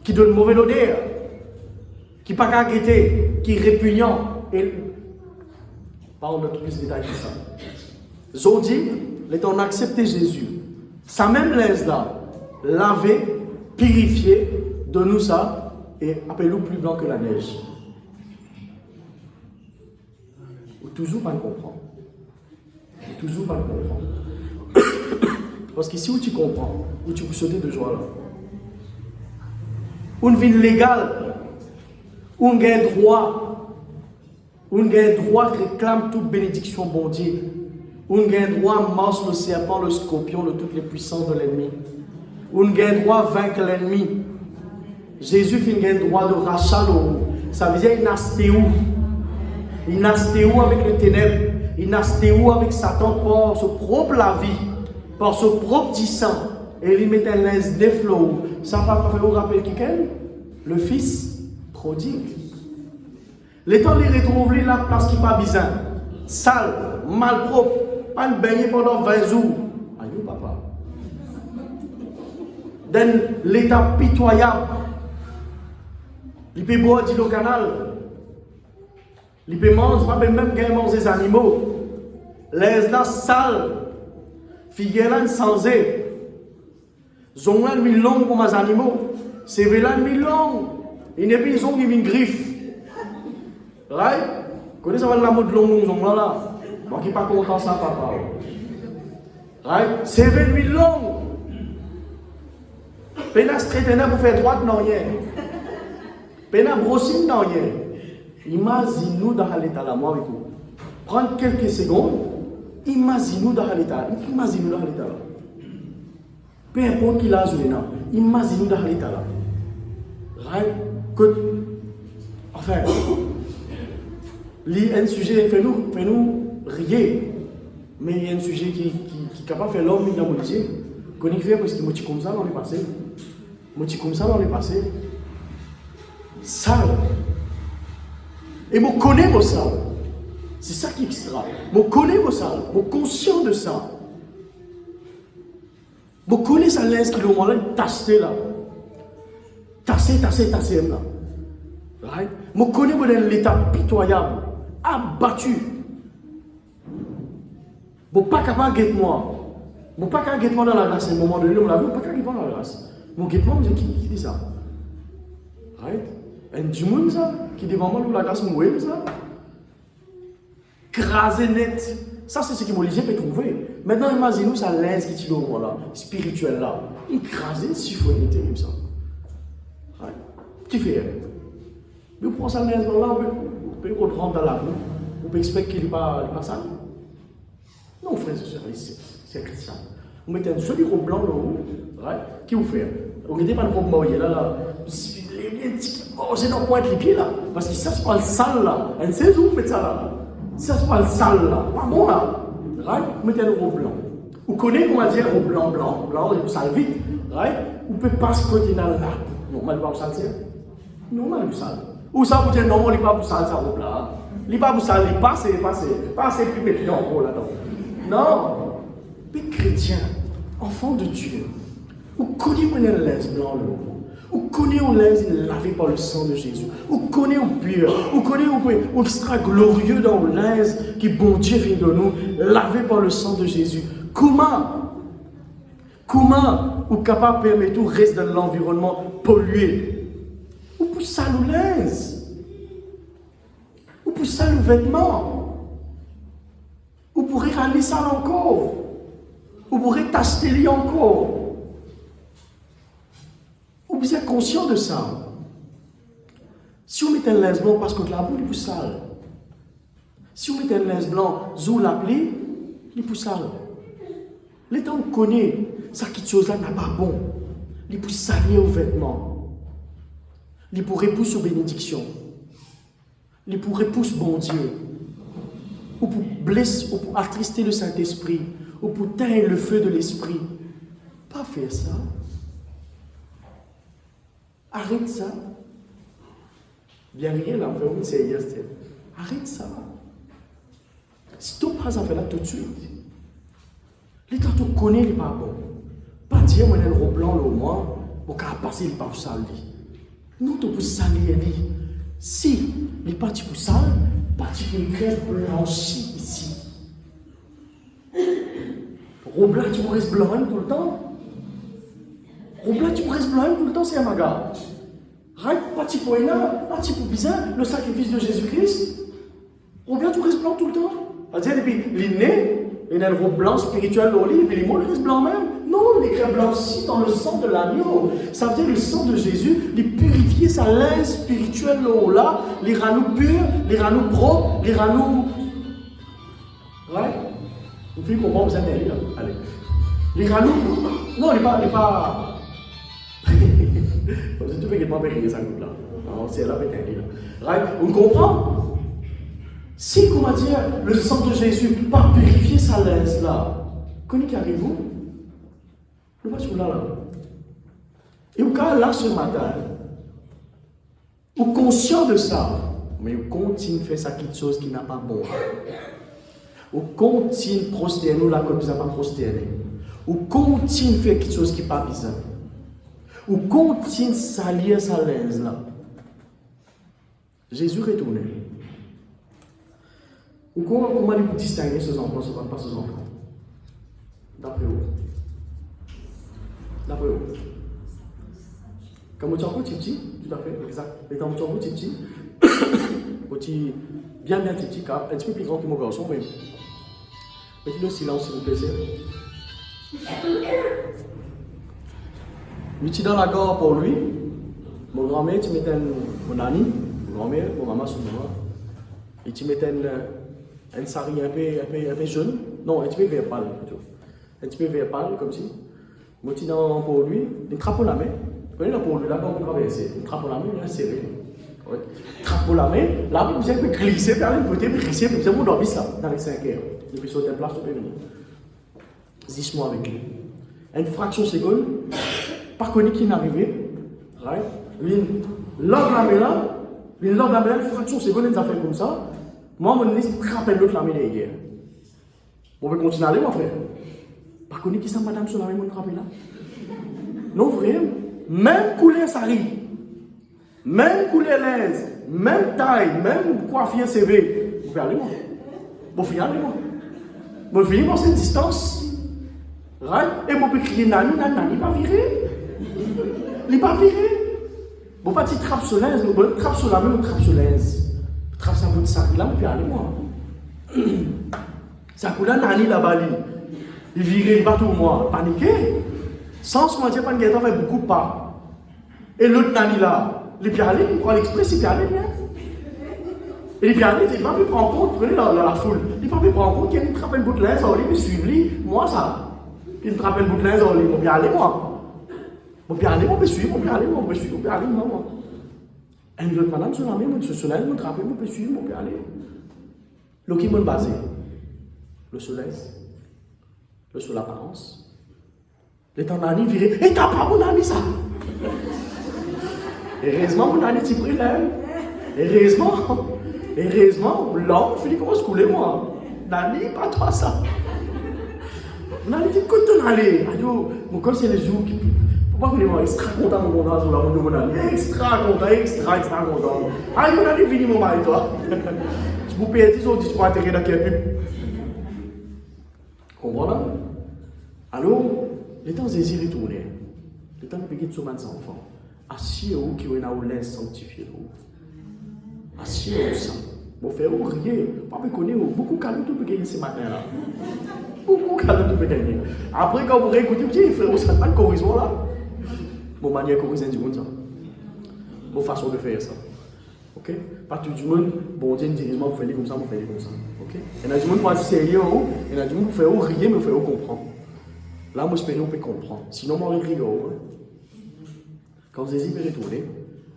qui donne mauvaise odeur, qui n'est pas qu'à guetter, qui est répugnant. Et parlons de plus de détails que ça. Aujourd'hui, l'État a accepté Jésus. Sa même laisse là, lavé, purifié, donne-nous ça et appelle-nous plus blanc que la neige. Ou toujours pas le comprendre. Toujours pas le comprendre. Parce que si où tu comprends, où tu peux sauter de joie là. Une vie légale, on gagne droit, on gagne droit réclame toute bénédiction bon Dieu. On gagne droit marche le serpent, le scorpion, de toutes les puissances de l'ennemi. On gagne droit vaincre l'ennemi. Jésus fait un droit de rachat. Ça veut dire il nastéou. Il nastéou avec le ténèbre. Il nastéou avec Satan par son propre la vie, par son propre petit sang. Et il met un linge de flots. Ça va pas faire vous rappeler quelqu'un? Le fils prodigue. L'état les retrouve là parce qu'il n'est pas bizarre. Sale, malpropre, pas le baigner pendant 20 jours. Aïe, papa. Dans l'état pitoyable. Il peut boire du canal. Il peut manger, pas même manger des animaux. Les là sales. Figueran sans eux. Zongan mi long comme les animaux. C'est vélan mi long. Il n'est pas ils ont une griffe. Right? Connaissez la mode long là? Moi qui pas content ça papa. Right? C'est vélan mi long. Pena straightener pour faire droite non rien. Pena brossine non rien. Imagine-nous dans l'état là, moi avec vous. Prendre quelques secondes. Imagine-nous dans l'état. Imagine-nous dans l'état là. Peu importe qui l'a joué là. Imagine-nous dans l'état là. Right? Enfin, il y a un sujet qui fait nous rire. Mais il y a un sujet qui est capable de faire l'homme dans mon Dieu. Qu'on y fait parce que moi je suis comme ça dans le passé. Moi je suis comme ça dans le passé. Sale. Et je connais mon sale. C'est ça qui est extra. Je connais mon sale. Je suis conscient de ça. Je connais sa laisse qui est tassé là. Tassé là. Right? Je connais l'état pitoyable, abattu. Je ne suis pas capable de guetter moi. Je ne suis pas capable de guetter moi dans la grâce. À un moment donné, on l'a vu, je ne suis pas capable de guetter moi dans la grâce. Mon guettement, je dis qui dit ça? Right? Et du monde ça, qui dit vraiment la grâce, moi, ça. Crasé net. Ça, c'est ce que Moïse peut trouver. Maintenant, imaginez-nous ça l'aise qui tire au moment là, spirituel là. Écrasé, siphonné, terrible ça. Right? Tu fais. Mais on prend ça l'aise là, on peut rentrer dans la rue, on peut expliquer qu'il n'est pas ça. Non, frère, c'est chrétien. Vous mettez un joli robe blanc là, right? Qui vous fait? Vous mettez pas le robe marié là. Oh, c'est dans le point de les pieds là. Parce que ça, c'est pas le sale là. Elle sait où vous mettez ça là. Ça, c'est pas le sale là. Pas bon là. Right? Vous mettez le robe blanc. Vous connaissez comment dire robe blanc, vous sale vite. Right? Vous ne pouvez pas se côté dans là. Non, mais pas vous sale, c'est. Non, mais vous sale. Ou ça, vous dites non, il n'est pas vous sale, ça robe là. Il n'est pas vous sale, il passe, plus mettre encore là-dedans. Non. Mais chrétien, enfant de Dieu, vous connaissez mon linge blanc là. Vous connaissez un linge lavé par le sang de Jésus. Vous connaissez un pur. Vous connaissez un extra glorieux dans le linge qui bon Dieu fait de nous, lavé par le sang de Jésus. Comment vous êtes capable de permettre tout reste dans l'environnement pollué? Vous poussez ça le linge. Vous poussez ça le vêtement. Vous pourrez râler ça encore. Vous pourrez t'acheter encore. Vous êtes conscient de ça. Si on met un linge blanc parce que la boue, il est plus sale. Si on met un linge blanc, zou la pluie, il est plus sale. L'état où on connaît, ça quelque chose là n'est pas bon. Il est plus salir aux vêtements. Il est pour repousser aux bénédictions. Il est pour repousser bon Dieu. Ou pour blesser, ou pour attrister le Saint-Esprit. Ou pour teindre le feu de l'Esprit. Pas faire ça. Arrête ça. Bien rien là, on fait une série. Arrête ça. Stop à ça là tout de suite. L'état tu connais, il n'est pas bon. Pas dire, moi, j'ai le robe blanc, le mois, pour qu'à passer, il n'est pas pour salir. Non, tu peux salir. Si il n'est pas pour salir, pas pour une crème blanchie ici. Robe blanc, tu restes blanc tout le temps. Robe blanc, tu restes blanc tout le temps, c'est un maga. Pas pour là, pas pour bizarre, le sacrifice de Jésus-Christ. Robe blanc, tu restes blanc tout le temps. C'est-à-dire, depuis l'inné, il y a le robe blanc spirituel au lit, et puis les mots restent blancs même. Non, il est blanchi dans le sang de l'agneau. Ça veut dire le sang de Jésus, il purifie sa linge spirituelle là, les rend nous purs, les rend nous propres, les rend nous. Ouais? Vous pouvez comprendre, vous êtes là. Allez. Les rend nous. Non, il n'est pas. Comme ça, tu peux pas payer ça comme là. Non, c'est là avec un livre. Right? On comprend? Si, comment dire, le sang de Jésus pas purifier sa linge là, connaissez qui arrive-vous? Le match là. Et au cas là ce matin, vous êtes conscient de ça, mais vous continuez de faire ça quelque chose qui n'a pas bon. Vous continuez de prosterner là comme ça pas prosterner. Vous continuez de faire quelque chose qui n'est pas bizarre. Vous continuez de salir sa linge là. Jésus retourne. Ou comment il distinguer ses enfants, pas ses enfants? D'après vous. D'après vous. Quand vous êtes encore petit, tout à fait, exact. Et quand vous êtes encore petit, bien petit, un petit peu plus grand que mon garçon, mais mettez le silence s'il vous plaît. Je suis dans la gare pour lui. Mon grand-mère, tu mettais mon ami, mon grand-mère, mon maman sur moi. Et tu mettais une sari un peu jaune. Non, un petit peu vert pâle plutôt. Un petit peu vert pâle, comme si. Moi, tu dans pour lui, une trappe pour la main. Vous connaissez la pour lui, là, quand on traverse, une trappe pour la main, il est serré. Trappe pour la main, là, vous avez glissé, vers le côté, glisser, vous avez dormi ça, dans les 5 heures. Depuis sauter en place, vous pouvez venir. 10 mois avec lui. Une fraction de seconde, pas connu qui est arrivé. Right? L'ordre la main là, une fraction de seconde, une affaire comme ça. Moi, mon nez rappelle l'autre la main derrière. On veut continuer à aller, mon frère. Pas connu qui ça, madame, sur la main, mon rappel là. Non, frère. Même couleur, ça arrive. Même couleur l'aise. même taille, même coiffure CV. Vous pouvez aller moi. Vous pouvez aller moi. Vous pouvez aller moi cette distance. Right? Et vous pouvez crier Nani, il va virer. Il va virer. Vous pas dire trappe sur l'aise, vous trappe sur la main, vous trappe sur l'aise. Vous trappe sur votre sac. Là, vous pouvez aller moi. Ça coule Nani là-bas. Il virait, il va tout moi. Paniqué. Sans se mentir, pas de guettant fait beaucoup pas. Et l'autre Nani là. Les pialés, il prend l'express, il pialé bien. Et les pialés, il ne va plus prendre en compte, prenez dans la foule, il ne va plus prendre en compte qu'il y a une trappe une bout de linge, il me suivre lui, moi ça. Il me trappe une bout de linge, il me pialé moi. Mon pialé, moi, me suivre, mon pialé, moi, me suivre, mon pialé, moi. Et l'autre madame sur la main, sur le soleil, me trappe, me suivre, mon pialé. Le qui m'a basé, le soleil, le sur l'apparence. Les temps d'année viré, et t'as pas mon ami ça. Heureusement, mon année t'y pris là. Heureusement, l'homme finit comment se couler, moi. Nani, pas toi ça. Mon année dit, écoute ton allée. Adio, mon corps, c'est les jours qui. Pourquoi vous voulez extra content, mon âge, là, mon année. Extra content. Ah, mon année, fini, mon mari, toi. Tu peux payer 10 autres, tu peux atterrir dans quel pub. Comprenez? Alors, les temps Jésus retourné. Les temps de payer sur mes enfants. Assis où qui est au l'aise sanctifié. Assis où ça. Bon, faire ou rien. Pas me connaître. Beaucoup de calmes tout peut gagner ce matin-là. Beaucoup de calmes tout peut gagner. Après, quand vous réécoutez, vous dites, frère, ça n'a pas de corrigement là. Mon manière de corriger du monde, ça. Mon façon de faire ça. Ok? Pas tout le monde, bon, Dieu, directement, vous faites comme ça, vous faites comme ça. Ok? Il y en a du monde pour être sérieux, il y en a du monde pour faire rien, mais vous faites comprendre. Là, moi, j'espère qu'on peut comprendre. Sinon, moi, je rigole. Quand Jésus est retourné,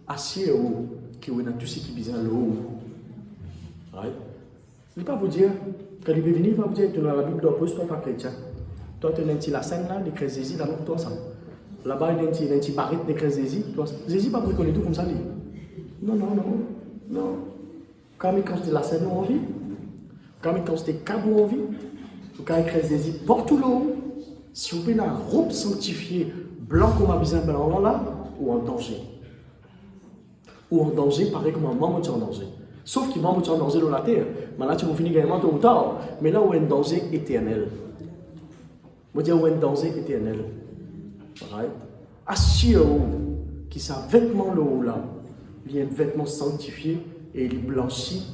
assis où qui est dans tout ce qui est bizarre l'eau. Il ne va pas vous dire, quand il est venu, il va vous dire, tu as la Bible d'Opus, toi, pas chrétien. Toi, tu as la scène là, l'écrit Jésus, là, toi, ça. Là-bas, il y a un petit barrette d'écrit Jésus, toi. Jésus pas bricolé tout comme ça, lui. Non. Quand il constate la scène, on vit. Quand il constate câble, on vit. Quand il écrit Jésus, porte tout l'eau. Si vous avez une robe sanctifiée, blanc comme un bizarre blanc là, ou en danger. Ou en danger, pareil comme un membre en danger. Sauf qu'il membre en danger dans la terre. Mais là, tu vas finir également tôt ou tard. Mais là où il y a un danger éternel. Je veux dire où il y a un danger éternel. Right? Assure qui sa vêtement là, il y a un vêtement sanctifié et il blanchit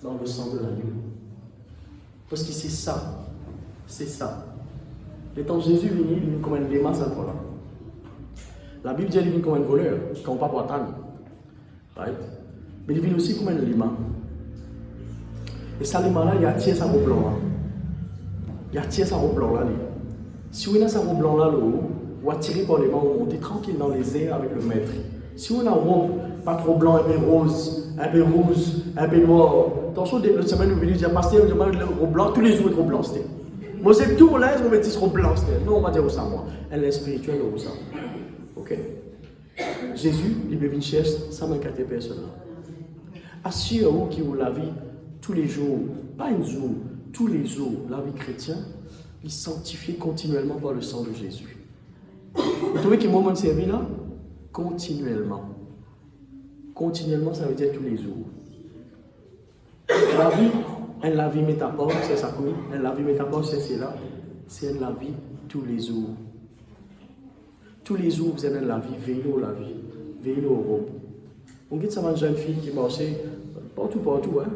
dans le sang de l'agneau. Parce que c'est ça. C'est ça. Et quand Jésus vient, il vient comme un démon cette fois-là. La Bible dit qu'il vient comme un voleur, quand on ne peut pas attendre. Right? Mais il vient aussi comme un lima. Et ça, lima-là, il a tiré sa robe blanche. Il a tiré sa robe blanche là. Si vous avez sa robe blanche là, vous attirez par les mains, vous montez tranquille dans les airs avec le maître. Si vous avez une robe pas trop blanc, un peu rose, un peu rouge, un peu noir. Attention, la semaine où vous venez dire, pasteur, je demande le robe blanc, tous les jours, le robe blanc. Moi, c'est tout l'aise, on va dire robe blanc. Non, on va dire ça, moi. Elle est spirituelle ou ça. Ok? Jésus, il veut venir chercher, ça m'a quatre personnes. Assure-vous qu'il vous la vie tous les jours, pas une jour, tous les jours, la vie chrétienne, il sanctifie continuellement par le sang de Jésus. Vous trouvez qu'il moment de servir là? Continuellement. Continuellement, ça veut dire tous les jours. La vie métaphore, c'est ça que la vie métaphore, c'est cela. C'est la vie tous les jours. Tous les jours, vous avez la vie, veillez la vie, veillez au repos. On dit ça va une jeune fille qui marchait partout, hein,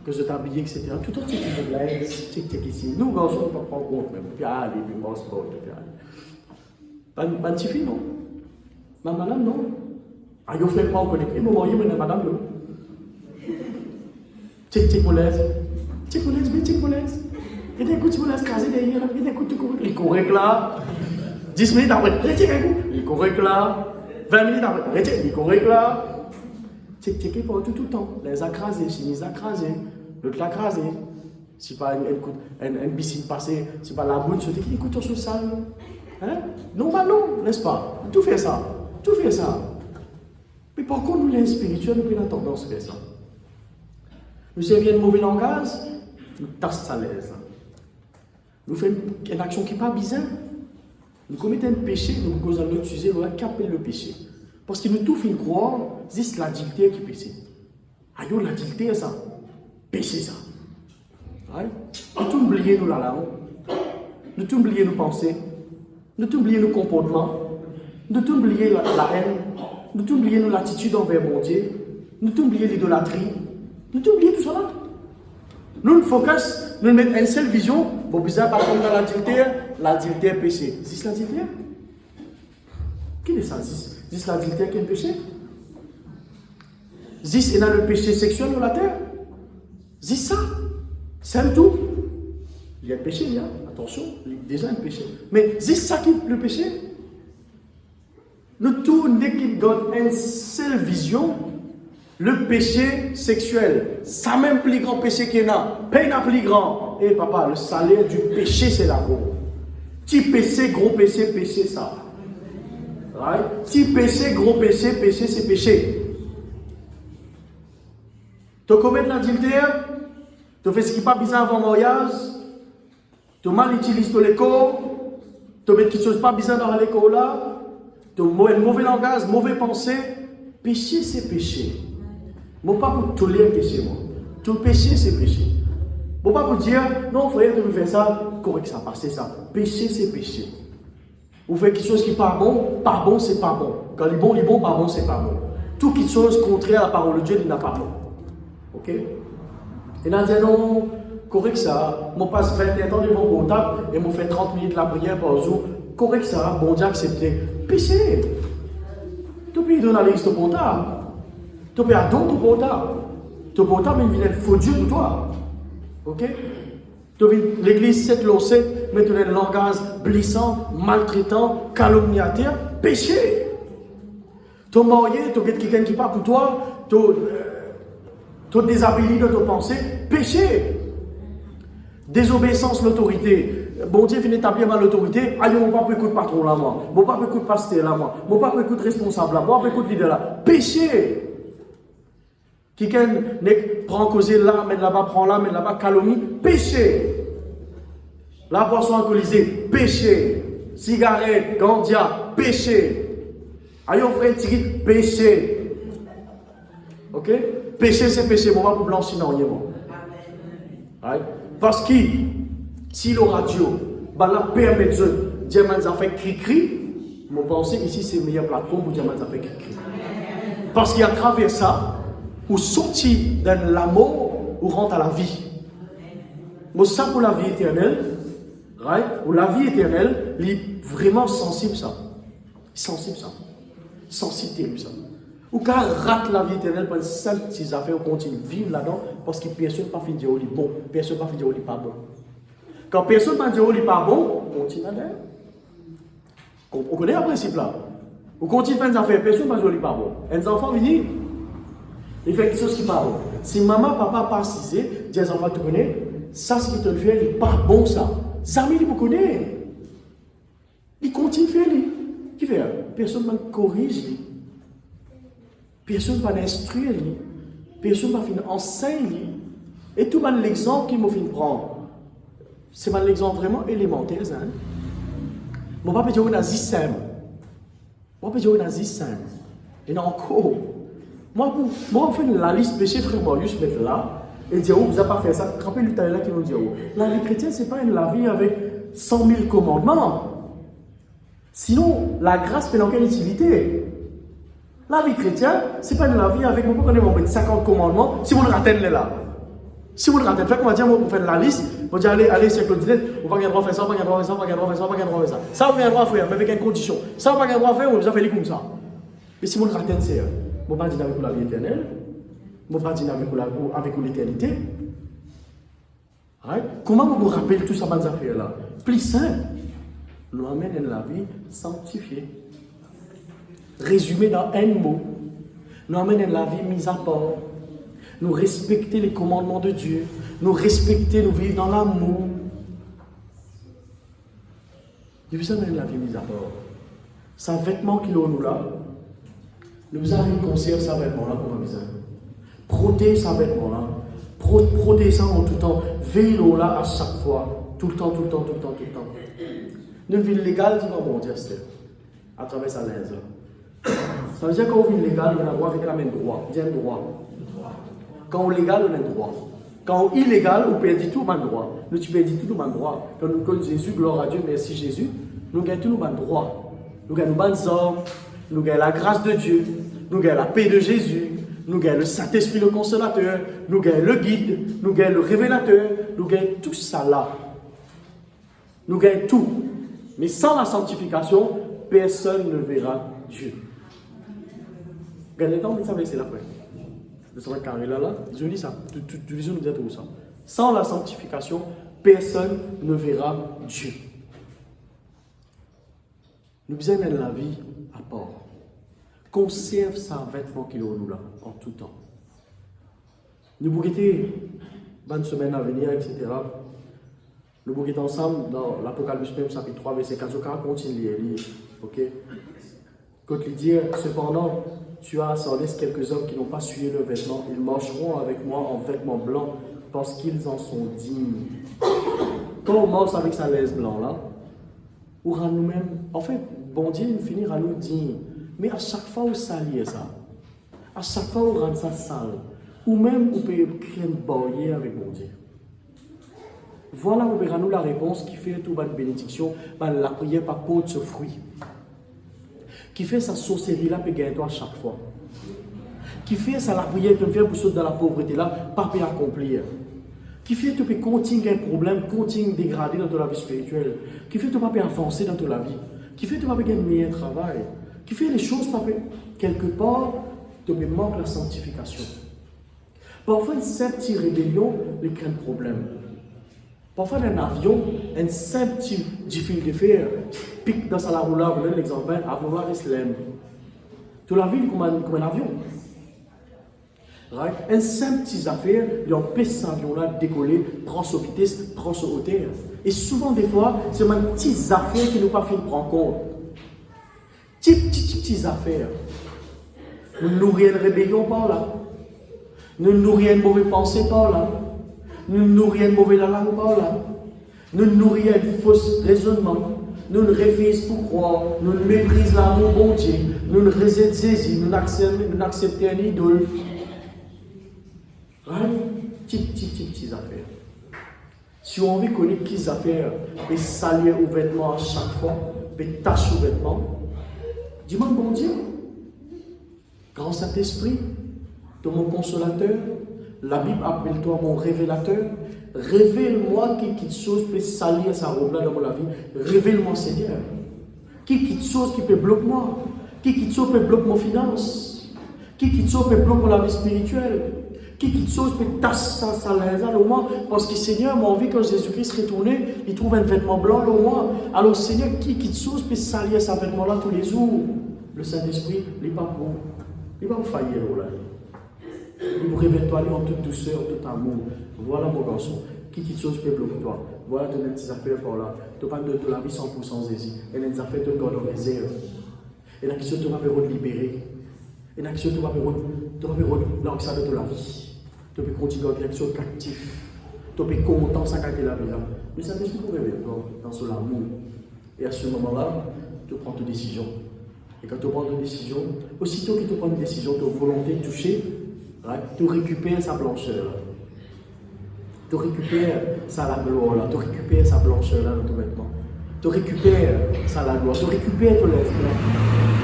que je t'habillais, etc. Tout le temps, tu te blesses, tu es ici. Nous, garçons, on ne prend pas compte même. Puis allez, puis moi, c'est pas, puis allez. Pas de fille, non. Ma madame, non. Ah, je ne fais pas encore des prix, mais moi, je suis madame, non. Tic, moulaise. Tic, moulaise, mais tic, moulaise. Il y a des coups de moulaise crasés derrière, il y a des coups de correct. Il est correct là. 10 minutes après, il est correct là. 20 minutes après, il est correct là. Tic, pour tout le temps. Les a crasés, chemise a crasé, l'autre l'a crasé. C'est pas une piscine passée, c'est pas la boule, c'est qui écoute sur le sale. Hein? Non, bah non, n'est-ce pas? Tout fait ça. Mais par contre, nous, les spirituels, nous avons tendance à faire ça. Nous servions de mauvais langage, nous tassons ça l'aise. Nous faisons une action qui n'est pas bizarre. Nous commettons un péché, nous causons notre sujet, nous avons capé le péché. Parce que nous tous finissons croire, c'est l'adultère qui péché. Aïe, l'adultère, ça. Péché, ça. Ouais. Nous tous oublions nos langues. Nous tous oublions nos pensées. Nous tous oublions nos comportements. Nous tous oublions la haine. Nous tous oublions nos attitudes envers mon Dieu. Nous tous oublions l'idolâtrie. Nous tous oublions tout ça là. Nous nous focus, nous mettons une seule vision. Bon, bizarre, par contre, dans l'adultère péché. C'est l'adultère? Quel est ça? C'est l'adultère qui est le péché? C'est le péché sexuel dans la terre? C'est ça? C'est un tout. Il y a le péché, il y a. Attention, il y a déjà un péché. Mais c'est ça qui est le péché? Nous tous, dès qu'il donne une seule vision, le péché sexuel, ça même plus grand péché qu'il y a, peine à plus grand. Et papa, le salaire du péché, c'est la mort. Petit péché, gros péché, péché, ça. Right? Petit péché, gros péché, péché, c'est péché. Tu commets l'adultère, tu fais ce qui n'est pas bizarre avant le mariage, tu mal utilises ton école, tu mets quelque chose pas bizarre dans l'école là, tu as un mauvais langage, mauvaise pensée. Péché, c'est péché. Je ne pas pour tolérer le péché, moi. Tout péché, c'est péché. Je ne pas pour dire, non, frère, tu me fais ça, correct, ça passe, c'est ça. Péché, c'est péché. Vous faites quelque chose qui n'est pas bon, c'est pas bon. Quand il est bon, pas bon, c'est pas bon. Tout quelque chose contraire à la parole de Dieu, il n'est pas bon. Ok? Et on a dit non, correct ça, je passe 21 ans devant mon comptable et je fais 30 minutes de la prière par jour. Correct ça, bon Dieu accepté. Péché. Tu peux donner la liste au comptable. Tu peux adonner ton comptable. Ton comptable, il vient être faux Dieu pour toi. Ok? L'église 7 l'on sait, maintenant un langage blessant, maltraitant, calomniateur, péché. Tu es marié, tu as quelqu'un qui parle pour toi, tu déshabillé de ton pensée, péché. Désobéissance, l'autorité. Bon Dieu vient établir ma l'autorité. Aïe, mon papa écoute patron là, moi. Mon papa écoute pasteur là, moi. Mon papa écoute responsable là. Mon papa écoute leader là. Péché. Quelqu'un prend causé là, mais là-bas, prend là, mais là-bas, calomnie. Péché. La boisson alcoolisée, péché. Cigarette, gandia, péché. Aïe, on frère, péché. Ok? Péché, c'est péché. Mon papa pour blanchir, non, rien. Right? Parce que si le radio va permettre de dire que ça fait cri-cri, je pense ici c'est la meilleure plateforme pour dire que ça fait cri-cri. Parce qu'à travers ça, vous sortez de l'amour, vous rentrez à la vie. Mais ça pour la vie éternelle, right? Ou la vie éternelle, il est vraiment sensible ça. Sensible ça. Sensible ça. Ou quand on rate la vie éternelle pour une seule petite affaire, on continue de vivre là-dedans parce que personne ne peut pas dire qu'il est bon, personne ne peut pas dire qu'il n'est pas bon. Quand personne ne peut dire qu'il n'est pas bon, on continue là-dedans. On connaît le principe là. On continue de faire des affaires, personne ne peut dire qu'il n'est pas bon. Et les enfants viennent, ils font quelque chose qui n'est pas bon. Si maman, papa pas assisé, dit les enfants, tu connais, ça ce qu'ils te fait, il n'est pas bon ça. Ça, il vous connaît. Il continue de faire. Qui fait? Personne ne corrige. Personne ne va instruire, personne ne va enseigner. Et tout l'exemple qu'il m'a fait prendre, c'est l'exemple vraiment élémentaire. Hein? Mon papa dit qu'on a 10 cents. Mon papa dit qu'on a 10 cents. Et encore. Moi, on fait la liste péché, frère Marius, mettre là, et dire, oh, vous n'avez pas fait ça. Rappelez le là qui nous dit, oh, la vie chrétienne, ce n'est pas la vie avec 100 000 commandements. Sinon, la grâce fait dans quelle utilité? La vie chrétienne, ce n'est pas la vie avec, on mettre 50 commandements, si vous le ratez là. Si vous le ratez, fait qu'on va dire, on fait la liste, on va dire, allez, c'est Claudinette, on va pas droit faire ça, on va pas droit faire ça, on va pas droit faire ça, on va pas droit faire ça. Ça, on va droit faire, mais avec une condition. Ça, on va pas droit faire, on va faire comme ça. Mais si vous le ratez, c'est, on va pas dire avec la vie éternelle, on va pas dire avec l'éternité. Right? Comment vous vous rappelez tout ça, ces affaires-là? Plus simple, nous amène la vie sanctifiée. Résumé dans un mot, nous amène la vie mise à part. Nous respecter les commandements de Dieu. Nous respecter, nous vivre dans l'amour. Depuis ça, nous amène la vie mise à part. C'est un vêtement qu'il a nous là. Nous allons conserver ce vêtement-là comme un visage. Protéger ce vêtement-là. Protéger ça en tout temps. Veillez là à chaque fois. Tout le temps, tout le temps, tout le temps, tout le temps. Nous vivons légal devant mon Dieu, à travers sa lèvre. Ça veut dire quand on vit légal, on a droit avec la main droit. Bien droit. Quand on légal, on a droit. Quand on illégal, on perd tout le droit. Nous, tu perds tout le droit. Quand nous connaissons Jésus, gloire à Dieu, merci Jésus, nous gagnons tout le droit. Nous gagnons nos bonnes ordres, nous gagnons la grâce de Dieu, nous gagnons la paix de Jésus, nous gagnons le Saint-Esprit, le Consolateur, nous gagnons le guide, nous gagnons le révélateur, nous gagnons tout ça là. Nous gagnons tout. Mais sans la sanctification, personne ne verra Dieu. Regardez le temps, vous savez, c'est la fin. Le savez carré là, ils ont dit ça. Tous les jours, nous disons tout ça. Sans la sanctification, personne ne verra Dieu. Nous besoin de la vie à part. Conserve sa vêtement qu'il a nous là, en tout temps. Nous bouqueter, bonne semaine à venir, etc. Nous bouqueter ensemble dans l'Apocalypse même, chapitre 3, verset 4. Je vais continuer à lire. Ok? Quand il dit, cependant, tu as sans laisse quelques hommes qui n'ont pas suivi leurs vêtements. Ils marcheront avec moi en vêtements blancs parce qu'ils en sont dignes. Quand on marche avec sa laisse blanc là, on rend nous-mêmes, en fait, bon Dieu nous finit à nous dignes. Mais à chaque fois, on salit ça. À chaque fois, on rend ça sale. Ou même, on peut créer une barrière avec bon Dieu. Voilà, on verra nous la réponse qui fait toute la bénédiction, la prière par porte ce fruit. Qui fait sa sorcellerie là, peut gagner à chaque fois. Qui fait ça la prière, qui fait pour sauter dans la pauvreté là, pas peut accomplir. Qui fait que tu peux continuer un problème, continuer à dégrader dans ta vie spirituelle. Qui fait que tu peux avancer dans ta vie. Qui fait que tu peux gagner un meilleur travail. Qui fait les choses, quelque part, tu peux manquer la sanctification. Parfois, une simple petite rébellion, il crée un problème. Parfois, dans un avion, un simple petit fil de fer pique dans sa roulade, vous donne l'exemple, à vouloir l'islam. Tu l'as vu comme un avion. Right? Un simple petit affaire, il empêche cet avion-là de décoller, prend sa vitesse, prend sa hauteur. Et souvent, des fois, c'est même petites affaires qui n'ont pas fait de prendre compte. Petites affaires. Nous nourrir une rébellion par là. Nous nourrir une mauvaise pensée par là. Nous nourrir une mauvaise langue par là. Nous nourrir un faux raisonnement. Nous réfléchissons pour croire. Nous méprisons l'amour bon Dieu. Nous résidons saisi. Nous acceptons une idole. Petites affaires. Si on veut connaître qui affaires, et saluer aux vêtements à chaque fois, et tâcher aux vêtements, dis-moi bon Dieu, grand Saint-Esprit, de mon consolateur, la Bible appelle toi mon révélateur, révèle-moi qui chose peut salir sa robe là dans ma vie, révèle-moi Seigneur, qui chose qui peut bloquer moi, qui chose peut bloquer mon finance, qui chose peut bloquer la vie spirituelle, qui chose peut tasser sa laisse au moins, parce que Seigneur m'a envie quand Jésus-Christ retourné, il trouve un vêtement blanc au moins. Alors Seigneur, qui chose peut salir sa vêtement là tous les jours? Le Saint-Esprit, il n'est pas bon, il va faillir là. Il vous révèle toi en toute douceur, en tout amour. Voilà mon garçon, qui chose peut bloquer toi? Voilà ton petites affaires par là. Tu parles de la vie 100% Jésus. Et les affaires de God en réserve. Et la question tu vas te libérer. Et la question tu vas te l'anxiété de la vie. Tu peux continuer à être captif. Tu peux content ça quand la vie là. Mais ça te trouve dans son amour. Et à ce moment-là, tu prends ta décision. Et quand tu prends ta décision, aussitôt que tu prends une décision, tu as volonté de toucher, tu récupères sa blancheur. Tu récupères sa gloire là. Tu récupères sa blancheur là dans ton vêtement. Tu récupères sa la gloire. Tu récupères ton lèvres.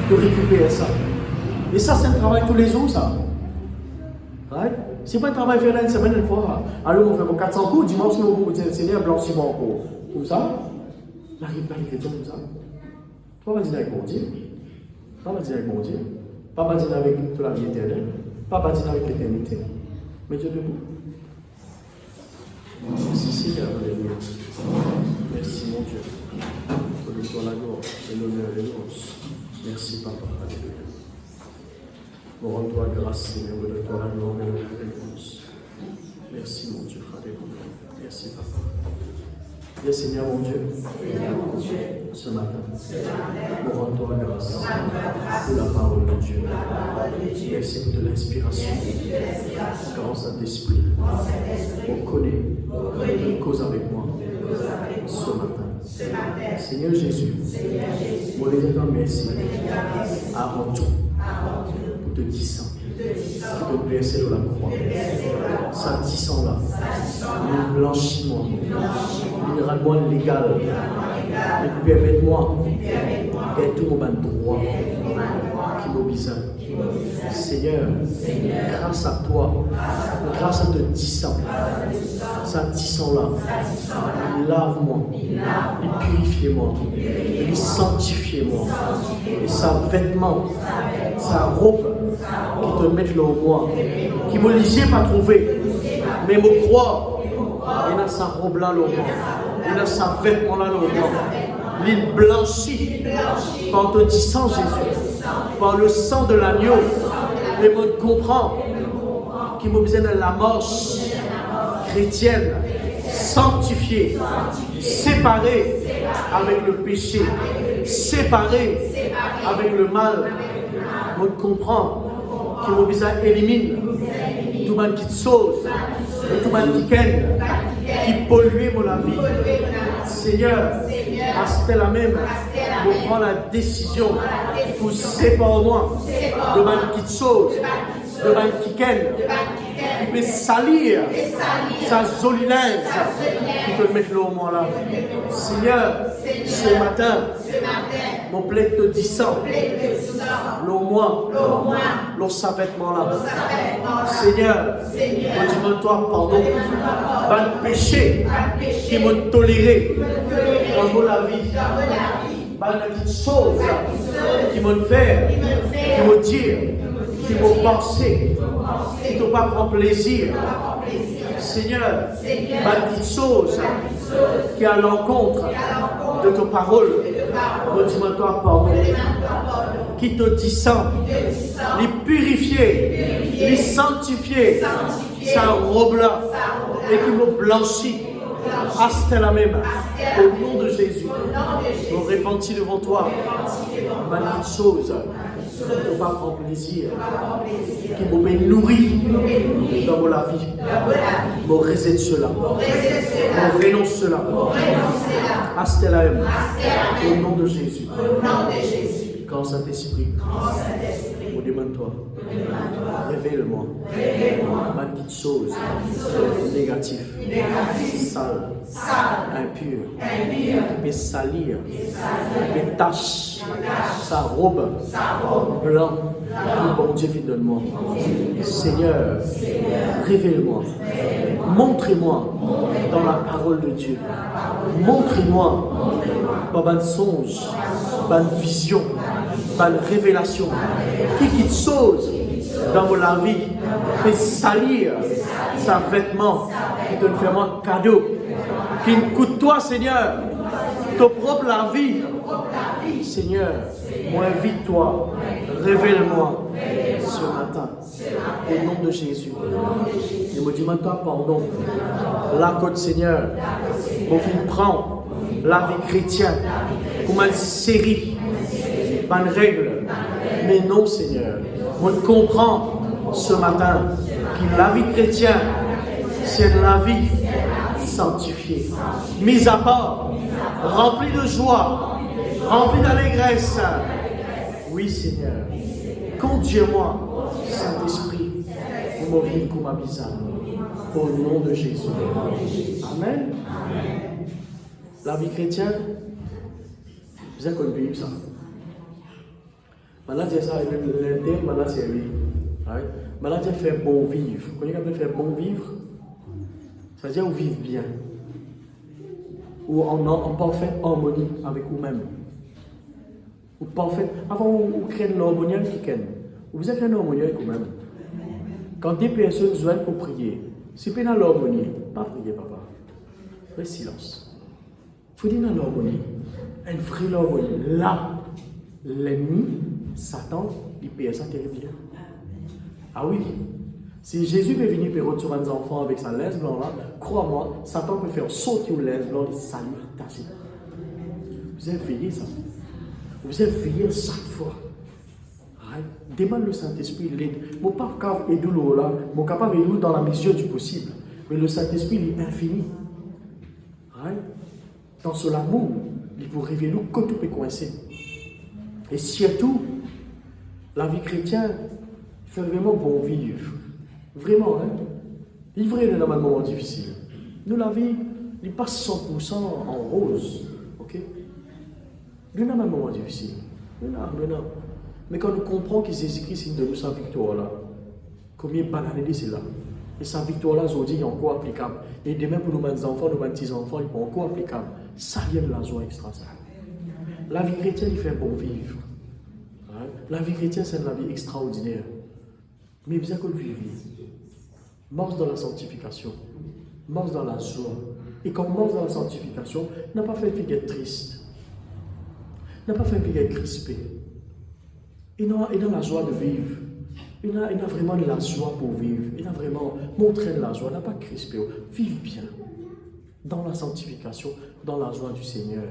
Tu récupères ça. Et ça, c'est un travail tous les jours, ça. Right? C'est pas un travail fait là une semaine, une fois. Alors, on fait 400 coups, dimanche, nous allons dire, Seigneur, blanchis-moi encore. Comme ça, n'arrive pas les chrétiens comme ça. Pas va dire avec mon Dieu. Pas va dire avec mon Dieu. Pas va dire avec toute la vie éternelle. Pas va dire avec l'éternité. Mais Dieu debout. Merci Seigneur, alléluia. Merci mon Dieu. Pour le toi la gloire, et l'honneur et l'honneur. Merci Papa, alléluia. Nous rendons-toi grâce, Seigneur, de toi la gloire et la réponse. Merci, mon Dieu, alléluia. Merci, Papa. Bien, Seigneur, mon Dieu, ce matin, nous rendons-toi grâce pour la parole de Dieu. Merci pour de l'inspiration. Grâce à l'Esprit, on connaît, cause avec moi ce matin. Seigneur Jésus, moi les dis merci avant tout. pour te descendre. Pour te verser de la croix. Ça descend là. Le blanchiment. Libéral-moi légal. Et permette-moi d'être tout mon droit qui m'ont besoin. Seigneur, grâce à toi, grâce à te descend, ça descend là. Lave-moi, purifie-moi, sanctifie-moi. Et sa vêtement, sa robe qui te met là au moi, qui me lisait pas trouvé, mais me croit, et dans sa robe là, et dans sa vêtement là, l'île blanchit par ton sang Jésus, par le sang de l'agneau. Le monde comprend qu'il m'a besoin de la marche chrétienne, sanctifiée, séparée avec le péché, séparée avec le mal. Le monde comprend qu'il m'a besoin d'éliminer tout le monde qui te sauve, tout le monde qui pollue mon vie. Seigneur, à ce la même, je prends la décision pour séparer moi de man qui te sauve, de man qui peut salir sa jolie linge qui te met là au moins là. Seigneur, ce matin, mon plaid te descend, le moi, le sa vêtement là. Seigneur, je demande-toi pardon, par le péché qui m'a toléré dans la vie. Par la petite chose qui m'ont fait, qui m'ont dit, qui m'ont pensé, qui t'ont pas prendre plaisir. Seigneur, par la petite chose qui est à l'encontre de ta parole, demande-toi pardon. Qui te descend, les purifier, les sanctifier, sa robe là, et qui me blanchit. Hasta la même, au nom de Jésus, je me repentis devant toi, ma petite chose, qui ne pas prendre plaisir, qui me nourrit dans la vie, me réserve cela, me renonce cela, hasta la même, au nom de Jésus, grand Saint-Esprit, je demande-toi, révèle-moi ma petite chose négative, sale, impure, mais salir, mais tache, sa robe blanc, que bon Dieu fit donne-moi. Seigneur, révèle-moi, montre-moi dans la parole de Dieu, montre-moi par un songe, par une vision, par une révélation, qui te chose dans la vie, et salir sa vêtement, qui te fait moi cadeau, qui ne coûte toi, Seigneur, ton propre la vie. Seigneur, moi invite-toi, révèle-moi ce matin, au nom de Jésus. Et me demande toi pardon. La côte, Seigneur, pour vous prendre la vie chrétienne comme une série, pas une règle. Mais non, Seigneur, on comprend ce matin que la vie chrétienne, c'est la vie sanctifiée, mise à part, remplie de joie, remplie d'allégresse. Oui, Seigneur, conduis-moi, Saint-Esprit, pour me vivre comme ma bizarre, au nom de Jésus. Amen. La vie chrétienne, vous avez connu ça. Maintenant, c'est ça, l'intérêt, maintenant, c'est lui. Maintenant, c'est faire bon vivre. Vous connaissez comment faire bon vivre? Ça veut dire vous vivre bien. Ou en parfaite harmonie avec vous-même. Ou parfaite. Avant, vous créez l'harmonie qui ken. Vous avez une harmonie avec vous-même. Quand des personnes viennent pour prier, si vous êtes dans l'harmonie, pas prier, papa. Faites silence. Il faut dire dans l'harmonie. Une vraie harmonie. Là, l'ennemi, Satan, il peut ça terrible. Ah oui. Si Jésus veut venir pour sur un enfant avec sa laisse blanche là, crois-moi, Satan peut faire sauter une laisse blanche et salir, tasser. Vous avez veillé ça. Vous avez veillé chaque fois. Demande le Saint-Esprit l'aide. Je ne suis pas capable d'aider là, je suis capable d'aider dans la mesure du possible. Mais le Saint-Esprit il est infini. Dans son amour, il peut révéler que tout peut coincer. Et surtout, La vie chrétienne fait vraiment bon vivre. Vraiment, hein. Livré dans un moment difficile. Nous, la vie, il passe 100% en rose. Ok? Nous, dans un moment difficile. Nous. Mais quand nous comprenons que Jésus-Christ est de nous sa victoire là, combien de banalités c'est là? Et sa victoire là, aujourd'hui, est encore applicable. Et demain, pour nos enfants, nos petits-enfants, il est encore applicable. Ça y est de la joie extra. La vie chrétienne, il fait bon vivre. Hein? La vie chrétienne, c'est une vie extraordinaire. Mais bien que le vivre, marche dans la sanctification, marche dans la joie. Et quand on marche dans la sanctification, n'a pas fait être triste, n'a pas fait être crispé. Et dans la joie de vivre. Il a vraiment de la joie pour vivre. Il a vraiment montré de la joie. Il n'a pas crispé. Vive bien. Dans la sanctification, dans la joie du Seigneur.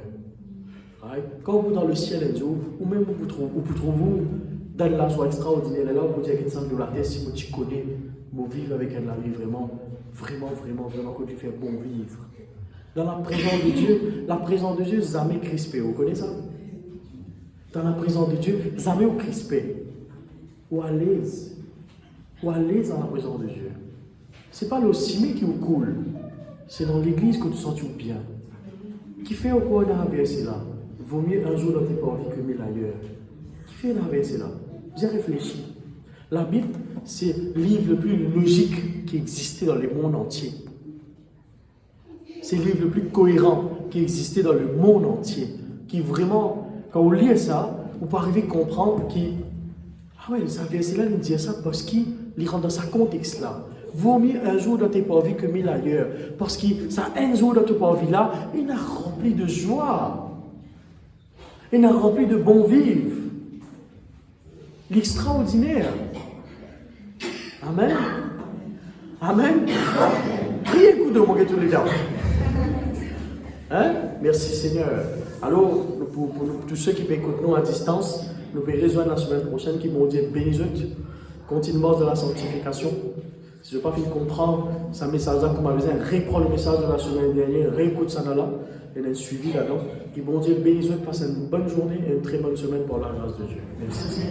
Right? Quand vous dans le ciel et Dieu, ou même vous trouvez dans la joie extraordinaire, là vous dites que ça de la terre, si vous connaissez, vous vivez avec la vie vraiment, que tu fais bon vivre. Dans la présence de Dieu, jamais crispé. Vous connaissez ça? Dans la présence de Dieu, jamais crispé. Ou à l'aise dans la présence de Dieu. Ce n'est pas le cimé qui vous coule, c'est dans l'église que tu sens bien. Qui fait au cours d'un verset là? Vaut mieux un jour dans tes parvis que 1000 ailleurs. Qui fait un verset là? Bien réfléchi. La Bible, c'est le livre le plus logique qui existait dans le monde entier. C'est le livre le plus cohérent qui existait dans le monde entier. Qui vraiment, quand vous lisez ça, vous pouvez arriver à comprendre qui. Ah ouais, ça verset là, il dit ça parce qu'il rentre dans ce contexte là. Vaut mieux un jour dans tes parvis que 1000 ailleurs. Parce que ça, un jour dans tes parvis là, il a rempli de joie. Il a rempli de bon vivre. L'extraordinaire. Amen. Amen. Priez le coup de moi tous les gens. Hein? Merci Seigneur. Alors, pour tous ceux qui écoutent nous à distance, nous pouvons rejoindre la semaine prochaine, qui vont dire bénis-eux, continuellement de la sanctification. Si je n'ai pas fini de comprendre ce message-là, qu'on m'a besoin, reprends le message de la semaine dernière, réécoute ça là, et un suivi là-dedans. Qui vont dire bénis-eux, passe une bonne journée et une très bonne semaine pour la grâce de Dieu. Merci.